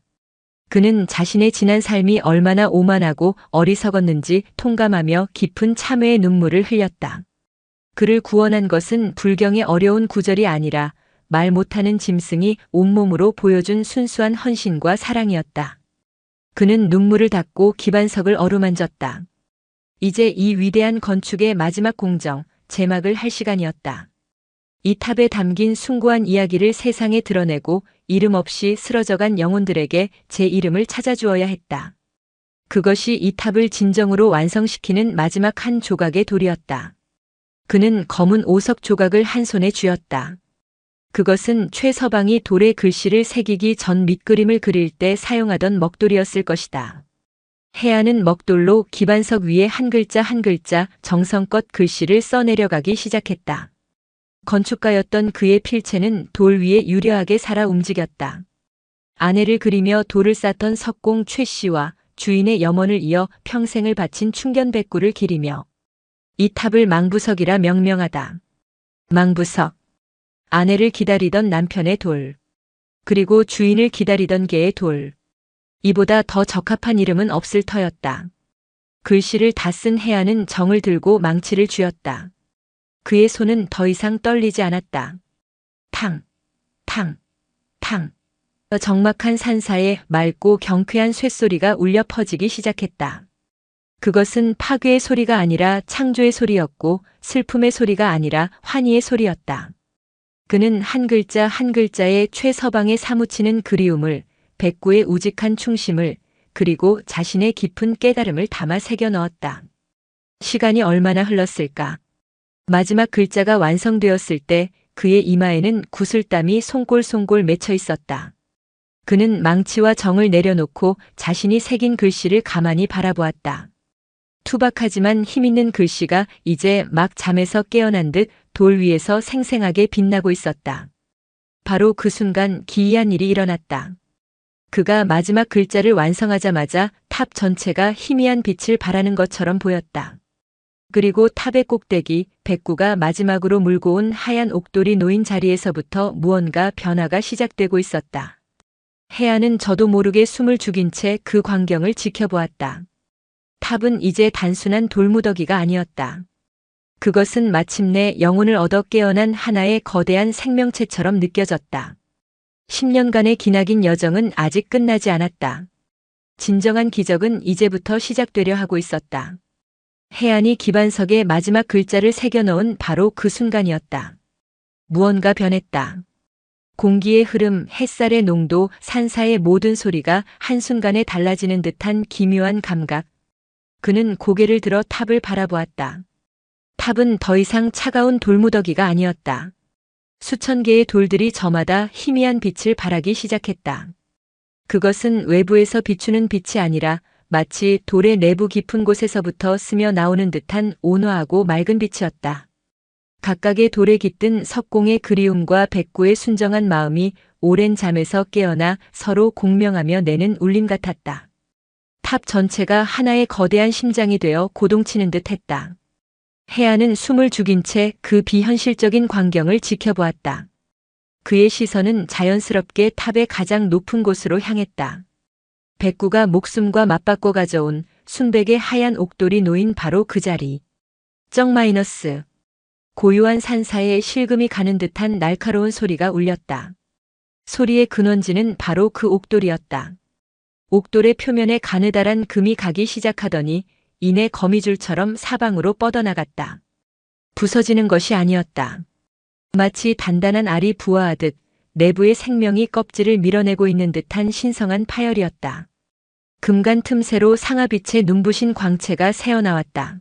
그는 자신의 지난 삶이 얼마나 오만하고 어리석었는지 통감하며 깊은 참회의 눈물을 흘렸다. 그를 구원한 것은 불경의 어려운 구절이 아니라 말 못하는 짐승이 온몸으로 보여준 순수한 헌신과 사랑이었다. 그는 눈물을 닦고 기반석을 어루만졌다. 이제 이 위대한 건축의 마지막 공정, 제막을 할 시간이었다. 이 탑에 담긴 숭고한 이야기를 세상에 드러내고 이름 없이 쓰러져간 영혼들에게 제 이름을 찾아주어야 했다. 그것이 이 탑을 진정으로 완성시키는 마지막 한 조각의 돌이었다. 그는 검은 오석 조각을 한 손에 쥐었다. 그것은 최서방이 돌에 글씨를 새기기 전 밑그림을 그릴 때 사용하던 먹돌이었을 것이다. 해안은 먹돌로 기반석 위에 한 글자 한 글자 정성껏 글씨를 써내려가기 시작했다. 건축가였던 그의 필체는 돌 위에 유려하게 살아 움직였다. 아내를 그리며 돌을 쌓던 석공 최 씨와 주인의 염원을 이어 평생을 바친 충견백구를 기리며 이 탑을 망부석이라 명명하다. 망부석. 아내를 기다리던 남편의 돌. 그리고 주인을 기다리던 개의 돌. 이보다 더 적합한 이름은 없을 터였다. 글씨를 다 쓴 해안은 정을 들고 망치를 쥐었다. 그의 손은 더 이상 떨리지 않았다. 탕, 탕, 탕. 적막한 산사에 맑고 경쾌한 쇳소리가 울려 퍼지기 시작했다. 그것은 파괴의 소리가 아니라 창조의 소리였고 슬픔의 소리가 아니라 환희의 소리였다. 그는 한 글자 한 글자에 최서방에 사무치는 그리움을, 백구의 우직한 충심을, 그리고 자신의 깊은 깨달음을 담아 새겨 넣었다. 시간이 얼마나 흘렀을까? 마지막 글자가 완성되었을 때 그의 이마에는 구슬땀이 송골송골 맺혀 있었다. 그는 망치와 정을 내려놓고 자신이 새긴 글씨를 가만히 바라보았다. 투박하지만 힘있는 글씨가 이제 막 잠에서 깨어난 듯 돌 위에서 생생하게 빛나고 있었다. 바로 그 순간 기이한 일이 일어났다. 그가 마지막 글자를 완성하자마자 탑 전체가 희미한 빛을 발하는 것처럼 보였다. 그리고 탑의 꼭대기, 백구가 마지막으로 물고 온 하얀 옥돌이 놓인 자리에서부터 무언가 변화가 시작되고 있었다. 해안은 저도 모르게 숨을 죽인 채 그 광경을 지켜보았다. 탑은 이제 단순한 돌무더기가 아니었다. 그것은 마침내 영혼을 얻어 깨어난 하나의 거대한 생명체처럼 느껴졌다. 10년간의 기나긴 여정은 아직 끝나지 않았다. 진정한 기적은 이제부터 시작되려 하고 있었다. 해안이 기반석에 마지막 글자를 새겨넣은 바로 그 순간이었다. 무언가 변했다. 공기의 흐름, 햇살의 농도, 산사의 모든 소리가 한순간에 달라지는 듯한 기묘한 감각. 그는 고개를 들어 탑을 바라보았다. 탑은 더 이상 차가운 돌무더기가 아니었다. 수천 개의 돌들이 저마다 희미한 빛을 발하기 시작했다. 그것은 외부에서 비추는 빛이 아니라 마치 돌의 내부 깊은 곳에서부터 스며 나오는 듯한 온화하고 맑은 빛이었다. 각각의 돌에 깃든 석공의 그리움과 백구의 순정한 마음이 오랜 잠에서 깨어나 서로 공명하며 내는 울림 같았다. 탑 전체가 하나의 거대한 심장이 되어 고동치는 듯 했다. 해안은 숨을 죽인 채 그 비현실적인 광경을 지켜보았다. 그의 시선은 자연스럽게 탑의 가장 높은 곳으로 향했다. 백구가 목숨과 맞바꿔 가져온 순백의 하얀 옥돌이 놓인 바로 그 자리. 쩍 마이너스. 고요한 산사에 실금이 가는 듯한 날카로운 소리가 울렸다. 소리의 근원지는 바로 그 옥돌이었다. 옥돌의 표면에 가느다란 금이 가기 시작하더니 이내 거미줄처럼 사방으로 뻗어나갔다. 부서지는 것이 아니었다. 마치 단단한 알이 부화하듯 내부의 생명이 껍질을 밀어내고 있는 듯한 신성한 파열이었다. 금간 틈새로 상아빛의 눈부신 광채가 새어나왔다.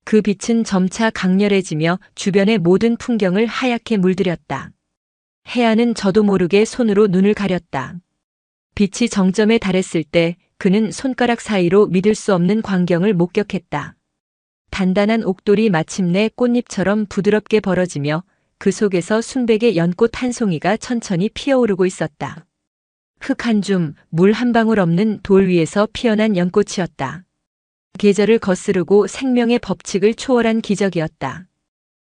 그 빛은 점차 강렬해지며 주변의 모든 풍경을 하얗게 물들였다. 해안은 저도 모르게 손으로 눈을 가렸다. 빛이 정점에 달했을 때 그는 손가락 사이로 믿을 수 없는 광경을 목격했다. 단단한 옥돌이 마침내 꽃잎처럼 부드럽게 벌어지며 그 속에서 순백의 연꽃 한 송이가 천천히 피어오르고 있었다. 흙 한 줌, 물 한 방울 없는 돌 위에서 피어난 연꽃이었다. 계절을 거스르고 생명의 법칙을 초월한 기적이었다.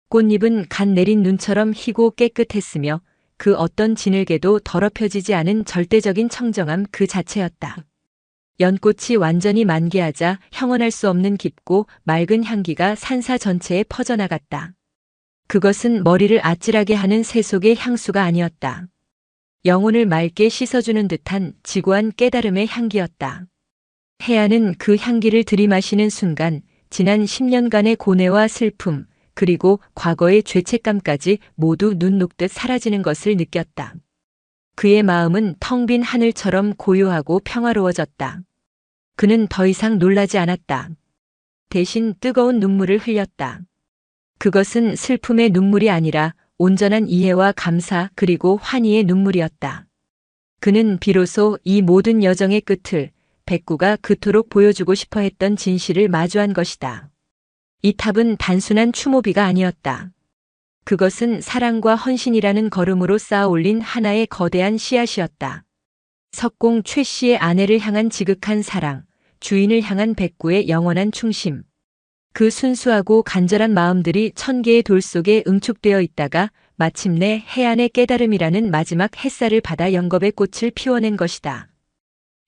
꽃잎은 간 내린 눈처럼 희고 깨끗했으며 그 어떤 진흙에도 더럽혀지지 않은 절대적인 청정함 그 자체였다. 연꽃이 완전히 만개하자 형언할 수 없는 깊고 맑은 향기가 산사 전체에 퍼져나갔다. 그것은 머리를 아찔하게 하는 세속의 향수가 아니었다. 영혼을 맑게 씻어주는 듯한 지고한 깨달음의 향기였다. 해안은 그 향기를 들이마시는 순간 지난 10년간의 고뇌와 슬픔 그리고 과거의 죄책감까지 모두 눈 녹듯 사라지는 것을 느꼈다. 그의 마음은 텅 빈 하늘처럼 고요하고 평화로워졌다. 그는 더 이상 놀라지 않았다. 대신 뜨거운 눈물을 흘렸다. 그것은 슬픔의 눈물이 아니라 온전한 이해와 감사 그리고 환희의 눈물이었다. 그는 비로소 이 모든 여정의 끝을 백구가 그토록 보여주고 싶어 했던 진실을 마주한 것이다. 이 탑은 단순한 추모비가 아니었다. 그것은 사랑과 헌신이라는 걸음으로 쌓아 올린 하나의 거대한 씨앗이었다. 석공 최 씨의 아내를 향한 지극한 사랑, 주인을 향한 백구의 영원한 충심. 그 순수하고 간절한 마음들이 1000개의 돌 속에 응축되어 있다가 마침내 해안의 깨달음이라는 마지막 햇살을 받아 영겁의 꽃을 피워낸 것이다.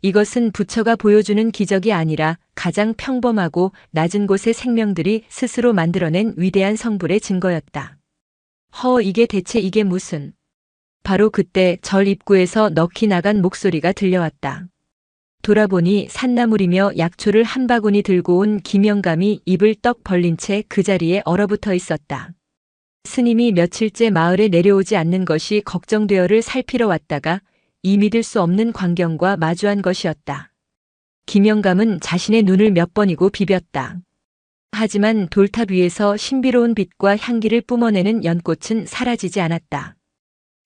이것은 부처가 보여주는 기적이 아니라 가장 평범하고 낮은 곳의 생명들이 스스로 만들어낸 위대한 성불의 증거였다. 이게 대체 이게 무슨... 바로 그때 절 입구에서 넋이 나간 목소리가 들려왔다. 돌아보니 산나물이며 약초를 한 바구니 들고 온 김영감이 입을 떡 벌린 채 그 자리에 얼어붙어 있었다. 스님이 며칠째 마을에 내려오지 않는 것이 걱정되어를 살피러 왔다가 이 믿을 수 없는 광경과 마주한 것이었다. 김영감은 자신의 눈을 몇 번이고 비볐다. 하지만 돌탑 위에서 신비로운 빛과 향기를 뿜어내는 연꽃은 사라지지 않았다.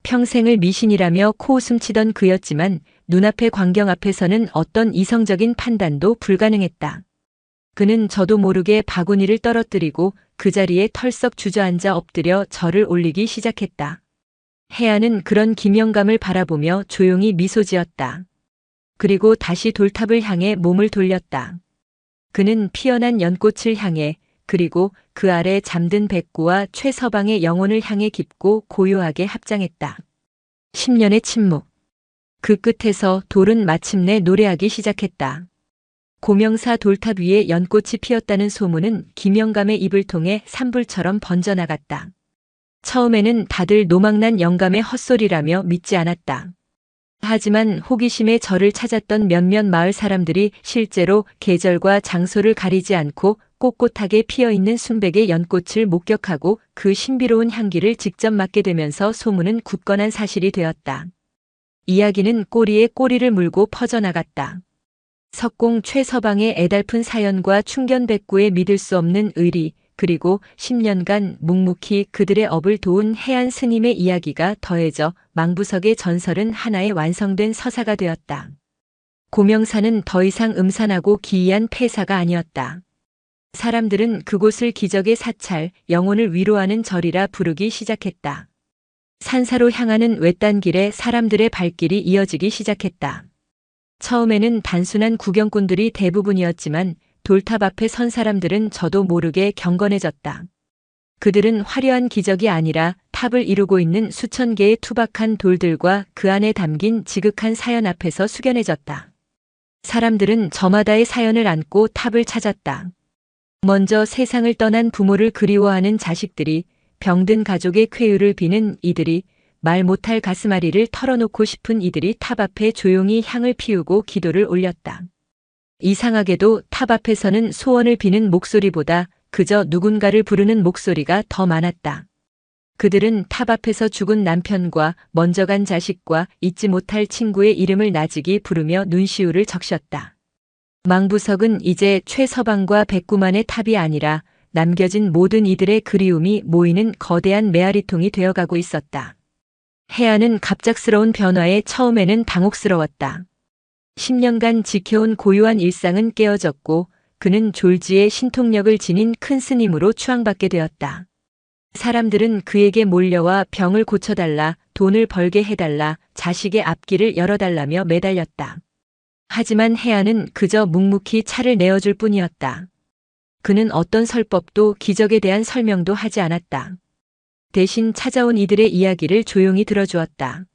평생을 미신이라며 코웃음치던 그였지만 눈앞의 광경 앞에서는 어떤 이성적인 판단도 불가능했다. 그는 저도 모르게 바구니를 떨어뜨리고 그 자리에 털썩 주저앉아 엎드려 절을 올리기 시작했다. 해안은 그런 김영감을 바라보며 조용히 미소 지었다. 그리고 다시 돌탑을 향해 몸을 돌렸다. 그는 피어난 연꽃을 향해 그리고 그 아래 잠든 백구와 최서방의 영혼을 향해 깊고 고요하게 합장했다. 10년의 침묵. 그 끝에서 돌은 마침내 노래하기 시작했다. 고명사 돌탑 위에 연꽃이 피었다는 소문은 김영감의 입을 통해 산불처럼 번져나갔다. 처음에는 다들 노망난 영감의 헛소리라며 믿지 않았다. 하지만 호기심에 저를 찾았던 몇몇 마을 사람들이 실제로 계절과 장소를 가리지 않고 꼿꼿하게 피어있는 순백의 연꽃을 목격하고 그 신비로운 향기를 직접 맡게 되면서 소문은 굳건한 사실이 되었다. 이야기는 꼬리에 꼬리를 물고 퍼져나갔다. 석공 최서방의 애달픈 사연과 충견백구의 믿을 수 없는 의리, 그리고 10년간 묵묵히 그들의 업을 도운 해안 스님의 이야기가 더해져 망부석의 전설은 하나의 완성된 서사가 되었다. 고명산은 더 이상 음산하고 기이한 폐사가 아니었다. 사람들은 그곳을 기적의 사찰, 영혼을 위로하는 절이라 부르기 시작했다. 산사로 향하는 외딴 길에 사람들의 발길이 이어지기 시작했다. 처음에는 단순한 구경꾼들이 대부분이었지만 돌탑 앞에 선 사람들은 저도 모르게 경건해졌다. 그들은 화려한 기적이 아니라 탑을 이루고 있는 수천 개의 투박한 돌들과 그 안에 담긴 지극한 사연 앞에서 숙연해졌다. 사람들은 저마다의 사연을 안고 탑을 찾았다. 먼저 세상을 떠난 부모를 그리워하는 자식들이, 병든 가족의 쾌유를 비는 이들이, 말 못할 가슴앓이를 털어놓고 싶은 이들이 탑 앞에 조용히 향을 피우고 기도를 올렸다. 이상하게도 탑 앞에서는 소원을 비는 목소리보다 그저 누군가를 부르는 목소리가 더 많았다. 그들은 탑 앞에서 죽은 남편과 먼저 간 자식과 잊지 못할 친구의 이름을 나직이 부르며 눈시울을 적셨다. 망부석은 이제 최서방과 백구만의 탑이 아니라 남겨진 모든 이들의 그리움이 모이는 거대한 메아리통이 되어가고 있었다. 해안은 갑작스러운 변화에 처음에는 당혹스러웠다. 10년간 지켜온 고요한 일상은 깨어졌고 그는 졸지에 신통력을 지닌 큰 스님으로 추앙받게 되었다. 사람들은 그에게 몰려와 병을 고쳐달라, 돈을 벌게 해달라, 자식의 앞길을 열어달라며 매달렸다. 하지만 해안은 그저 묵묵히 차를 내어줄 뿐이었다. 그는 어떤 설법도 기적에 대한 설명도 하지 않았다. 대신 찾아온 이들의 이야기를 조용히 들어주었다.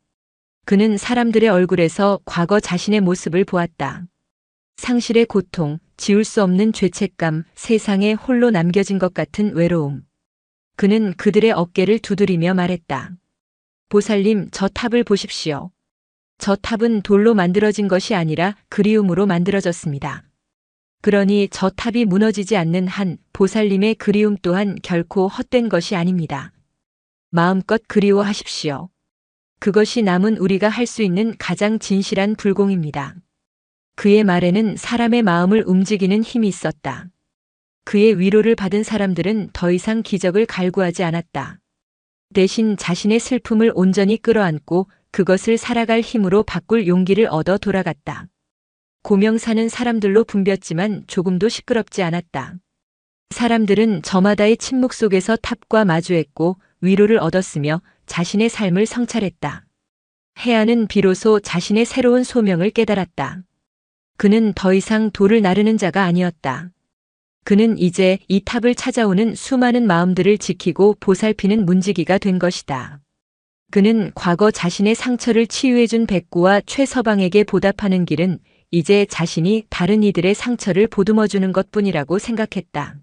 그는 사람들의 얼굴에서 과거 자신의 모습을 보았다. 상실의 고통, 지울 수 없는 죄책감, 세상에 홀로 남겨진 것 같은 외로움. 그는 그들의 어깨를 두드리며 말했다. 보살님, 저 탑을 보십시오. 저 탑은 돌로 만들어진 것이 아니라 그리움으로 만들어졌습니다. 그러니 저 탑이 무너지지 않는 한 보살님의 그리움 또한 결코 헛된 것이 아닙니다. 마음껏 그리워하십시오. 그것이 남은 우리가 할 수 있는 가장 진실한 불공입니다. 그의 말에는 사람의 마음을 움직이는 힘이 있었다. 그의 위로를 받은 사람들은 더 이상 기적을 갈구하지 않았다. 대신 자신의 슬픔을 온전히 끌어안고 그것을 살아갈 힘으로 바꿀 용기를 얻어 돌아갔다. 고명사는 사람들로 붐볐지만 조금도 시끄럽지 않았다. 사람들은 저마다의 침묵 속에서 탑과 마주했고 위로를 얻었으며 자신의 삶을 성찰했다. 해안은 비로소 자신의 새로운 소명을 깨달았다. 그는 더 이상 돌을 나르는 자가 아니었다. 그는 이제 이 탑을 찾아오는 수많은 마음들을 지키고 보살피는 문지기가 된 것이다. 그는 과거 자신의 상처를 치유해준 백구와 최서방에게 보답하는 길은 이제 자신이 다른 이들의 상처를 보듬어주는 것뿐이라고 생각했다.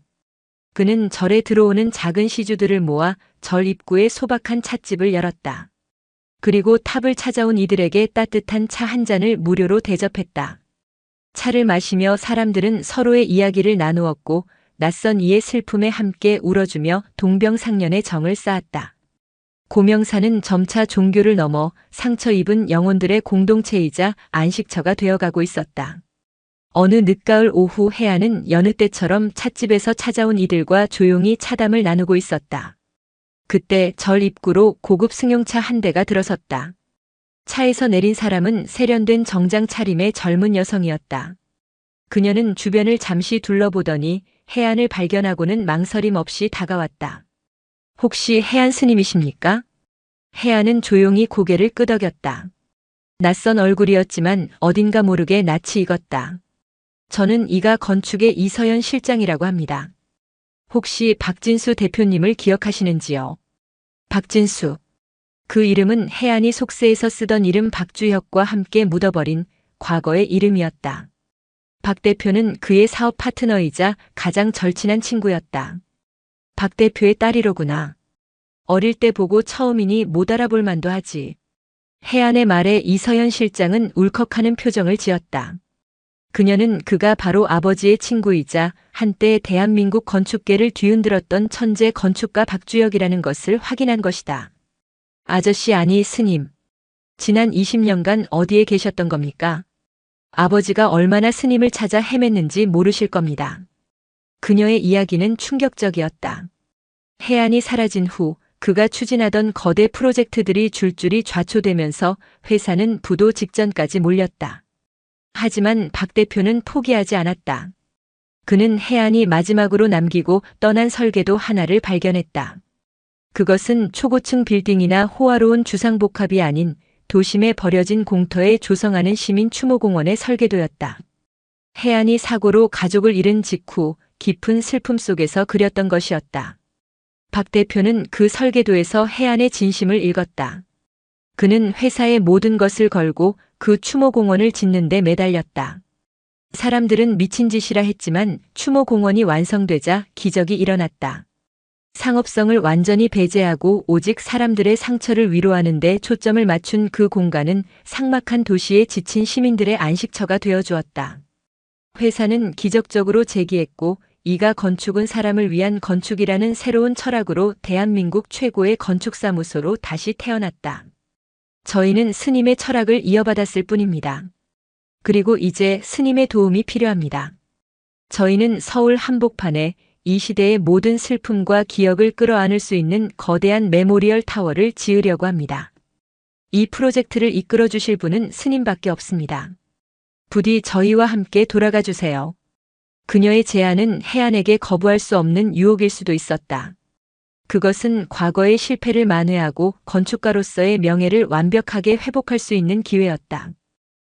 그는 절에 들어오는 작은 시주들을 모아 절 입구에 소박한 찻집을 열었다. 그리고 탑을 찾아온 이들에게 따뜻한 차 한 잔을 무료로 대접했다. 차를 마시며 사람들은 서로의 이야기를 나누었고 낯선 이의 슬픔에 함께 울어주며 동병상련의 정을 쌓았다. 고명사는 점차 종교를 넘어 상처 입은 영혼들의 공동체이자 안식처가 되어가고 있었다. 어느 늦가을 오후 해안은 여느 때처럼 찻집에서 찾아온 이들과 조용히 차담을 나누고 있었다. 그때 절 입구로 고급 승용차 한 대가 들어섰다. 차에서 내린 사람은 세련된 정장 차림의 젊은 여성이었다. 그녀는 주변을 잠시 둘러보더니 해안을 발견하고는 망설임 없이 다가왔다. 혹시 해안 스님이십니까? 해안은 조용히 고개를 끄덕였다. 낯선 얼굴이었지만 어딘가 모르게 낯이 익었다. 저는 이가 건축의 이서연 실장이라고 합니다. 혹시 박진수 대표님을 기억하시는지요? 박진수. 그 이름은 해안이 속세에서 쓰던 이름 박주혁과 함께 묻어버린 과거의 이름이었다. 박 대표는 그의 사업 파트너이자 가장 절친한 친구였다. 박 대표의 딸이로구나. 어릴 때 보고 처음이니 못 알아볼 만도 하지. 해안의 말에 이서연 실장은 울컥하는 표정을 지었다. 그녀는 그가 바로 아버지의 친구이자 한때 대한민국 건축계를 뒤흔들었던 천재 건축가 박주혁이라는 것을 확인한 것이다. 아저씨 아니 스님. 지난 20년간 어디에 계셨던 겁니까? 아버지가 얼마나 스님을 찾아 헤맸는지 모르실 겁니다. 그녀의 이야기는 충격적이었다. 해안이 사라진 후 그가 추진하던 거대 프로젝트들이 줄줄이 좌초되면서 회사는 부도 직전까지 몰렸다. 하지만 박 대표는 포기하지 않았다. 그는 해안이 마지막으로 남기고 떠난 설계도 하나를 발견했다. 그것은 초고층 빌딩이나 호화로운 주상복합이 아닌 도심에 버려진 공터에 조성하는 시민 추모공원의 설계도였다. 해안이 사고로 가족을 잃은 직후 깊은 슬픔 속에서 그렸던 것이었다. 박 대표는 그 설계도에서 해안의 진심을 읽었다. 그는 회사의 모든 것을 걸고 그 추모공원을 짓는 데 매달렸다. 사람들은 미친 짓이라 했지만 추모공원이 완성되자 기적이 일어났다. 상업성을 완전히 배제하고 오직 사람들의 상처를 위로하는 데 초점을 맞춘 그 공간은 삭막한 도시에 지친 시민들의 안식처가 되어 주었다. 회사는 기적적으로 재기했고 이가 건축은 사람을 위한 건축이라는 새로운 철학으로 대한민국 최고의 건축사무소로 다시 태어났다. 저희는 스님의 철학을 이어받았을 뿐입니다. 그리고 이제 스님의 도움이 필요합니다. 저희는 서울 한복판에 이 시대의 모든 슬픔과 기억을 끌어안을 수 있는 거대한 메모리얼 타워를 지으려고 합니다. 이 프로젝트를 이끌어 주실 분은 스님밖에 없습니다. 부디 저희와 함께 돌아가 주세요. 그녀의 제안은 해안에게 거부할 수 없는 유혹일 수도 있었다. 그것은 과거의 실패를 만회하고 건축가로서의 명예를 완벽하게 회복할 수 있는 기회였다.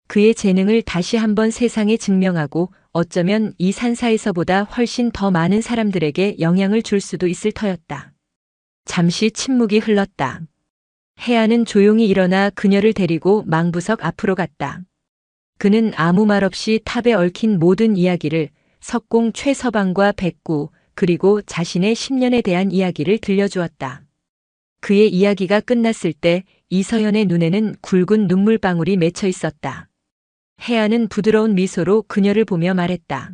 그의 재능을 다시 한번 세상에 증명하고 어쩌면 이 산사에서보다 훨씬 더 많은 사람들에게 영향을 줄 수도 있을 터였다. 잠시 침묵이 흘렀다. 해안은 조용히 일어나 그녀를 데리고 망부석 앞으로 갔다. 그는 아무 말 없이 탑에 얽힌 모든 이야기를 석공 최서방과 백구 그리고 자신의 10년에 대한 이야기를 들려주었다. 그의 이야기가 끝났을 때 이서연의 눈에는 굵은 눈물방울이 맺혀 있었다. 해안은 부드러운 미소로 그녀를 보며 말했다.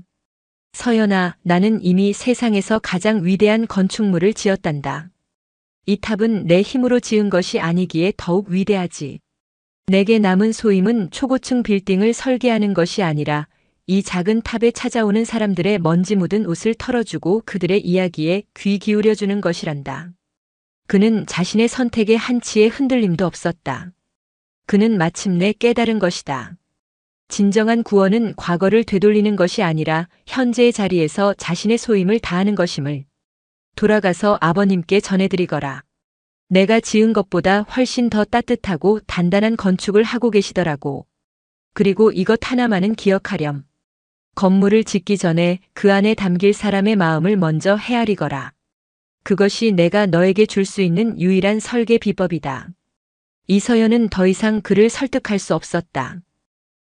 서연아, 나는 이미 세상에서 가장 위대한 건축물을 지었단다. 이 탑은 내 힘으로 지은 것이 아니기에 더욱 위대하지. 내게 남은 소임은 초고층 빌딩을 설계하는 것이 아니라 이 작은 탑에 찾아오는 사람들의 먼지 묻은 옷을 털어주고 그들의 이야기에 귀 기울여주는 것이란다. 그는 자신의 선택에 한치의 흔들림도 없었다. 그는 마침내 깨달은 것이다. 진정한 구원은 과거를 되돌리는 것이 아니라 현재의 자리에서 자신의 소임을 다하는 것임을. 돌아가서 아버님께 전해드리거라. 내가 지은 것보다 훨씬 더 따뜻하고 단단한 건축을 하고 계시더라고. 그리고 이것 하나만은 기억하렴. 건물을 짓기 전에 그 안에 담길 사람의 마음을 먼저 헤아리거라. 그것이 내가 너에게 줄 수 있는 유일한 설계 비법이다. 이서연은 더 이상 그를 설득할 수 없었다.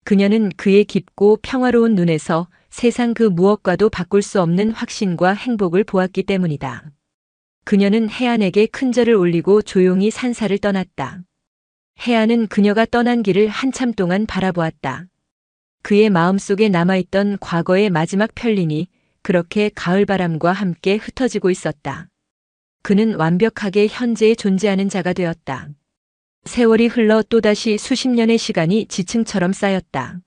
그녀는 그의 깊고 평화로운 눈에서 세상 그 무엇과도 바꿀 수 없는 확신과 행복을 보았기 때문이다. 그녀는 해안에게 큰절을 올리고 조용히 산사를 떠났다. 해안은 그녀가 떠난 길을 한참 동안 바라보았다. 그의 마음속에 남아있던 과거의 마지막 편린이 그렇게 가을바람과 함께 흩어지고 있었다. 그는 완벽하게 현재에 존재하는 자가 되었다. 세월이 흘러 또다시 수십 년의 시간이 지층처럼 쌓였다.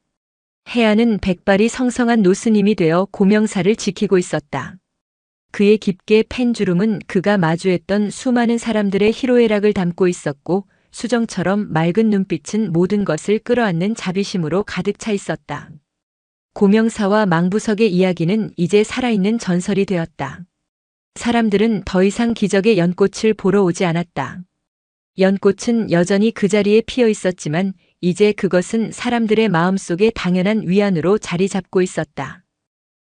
해안은 백발이 성성한 노스님이 되어 고명사를 지키고 있었다. 그의 깊게 팬 주름은 그가 마주했던 수많은 사람들의 희로애락을 담고 있었고 수정처럼 맑은 눈빛은 모든 것을 끌어안는 자비심으로 가득 차 있었다. 고명사와 망부석의 이야기는 이제 살아있는 전설이 되었다. 사람들은 더 이상 기적의 연꽃을 보러 오지 않았다. 연꽃은 여전히 그 자리에 피어 있었지만 이제 그것은 사람들의 마음속에 당연한 위안으로 자리 잡고 있었다.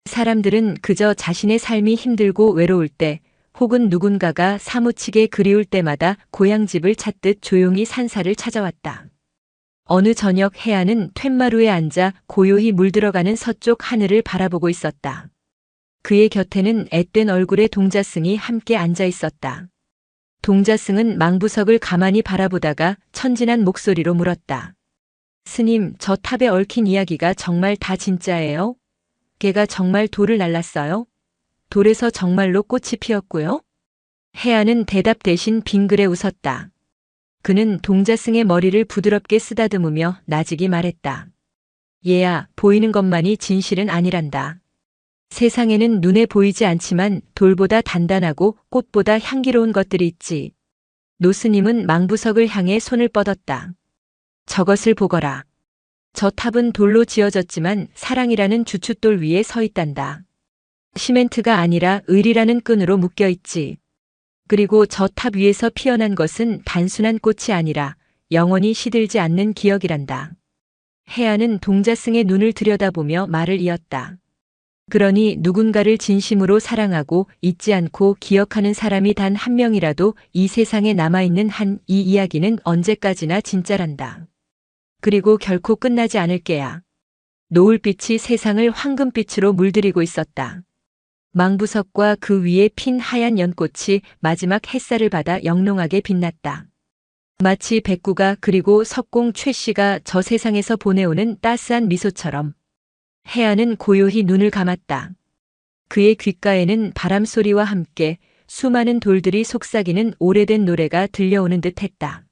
사람들은 그저 자신의 삶이 힘들고 외로울 때 혹은 누군가가 사무치게 그리울 때마다 고향집을 찾듯 조용히 산사를 찾아왔다. 어느 저녁 해안은 툇마루에 앉아 고요히 물들어가는 서쪽 하늘을 바라보고 있었다. 그의 곁에는 앳된 얼굴의 동자승이 함께 앉아 있었다. 동자승은 망부석을 가만히 바라보다가 천진한 목소리로 물었다. 스님, 저 탑에 얽힌 이야기가 정말 다 진짜예요? 개가 정말 돌을 날랐어요? 돌에서 정말로 꽃이 피었고요? 해안은 대답 대신 빙그레 웃었다. 그는 동자승의 머리를 부드럽게 쓰다듬으며 나직이 말했다. 얘야, 보이는 것만이 진실은 아니란다. 세상에는 눈에 보이지 않지만 돌보다 단단하고 꽃보다 향기로운 것들이 있지. 노스님은 망부석을 향해 손을 뻗었다. 저것을 보거라. 저 탑은 돌로 지어졌지만 사랑이라는 주춧돌 위에 서 있단다. 시멘트가 아니라 의리라는 끈으로 묶여 있지. 그리고 저 탑 위에서 피어난 것은 단순한 꽃이 아니라 영원히 시들지 않는 기억이란다. 해안은 동자승의 눈을 들여다보며 말을 이었다. 그러니 누군가를 진심으로 사랑하고 잊지 않고 기억하는 사람이 단 한 명이라도 이 세상에 남아있는 한 이 이야기는 언제까지나 진짜란다. 그리고 결코 끝나지 않을 게야. 노을빛이 세상을 황금빛으로 물들이고 있었다. 망부석과 그 위에 핀 하얀 연꽃이 마지막 햇살을 받아 영롱하게 빛났다. 마치 백구가 그리고 석공 최 씨가 저 세상에서 보내오는 따스한 미소처럼. 해안은 고요히 눈을 감았다. 그의 귓가에는 바람 소리와 함께 수많은 돌들이 속삭이는 오래된 노래가 들려오는 듯 했다.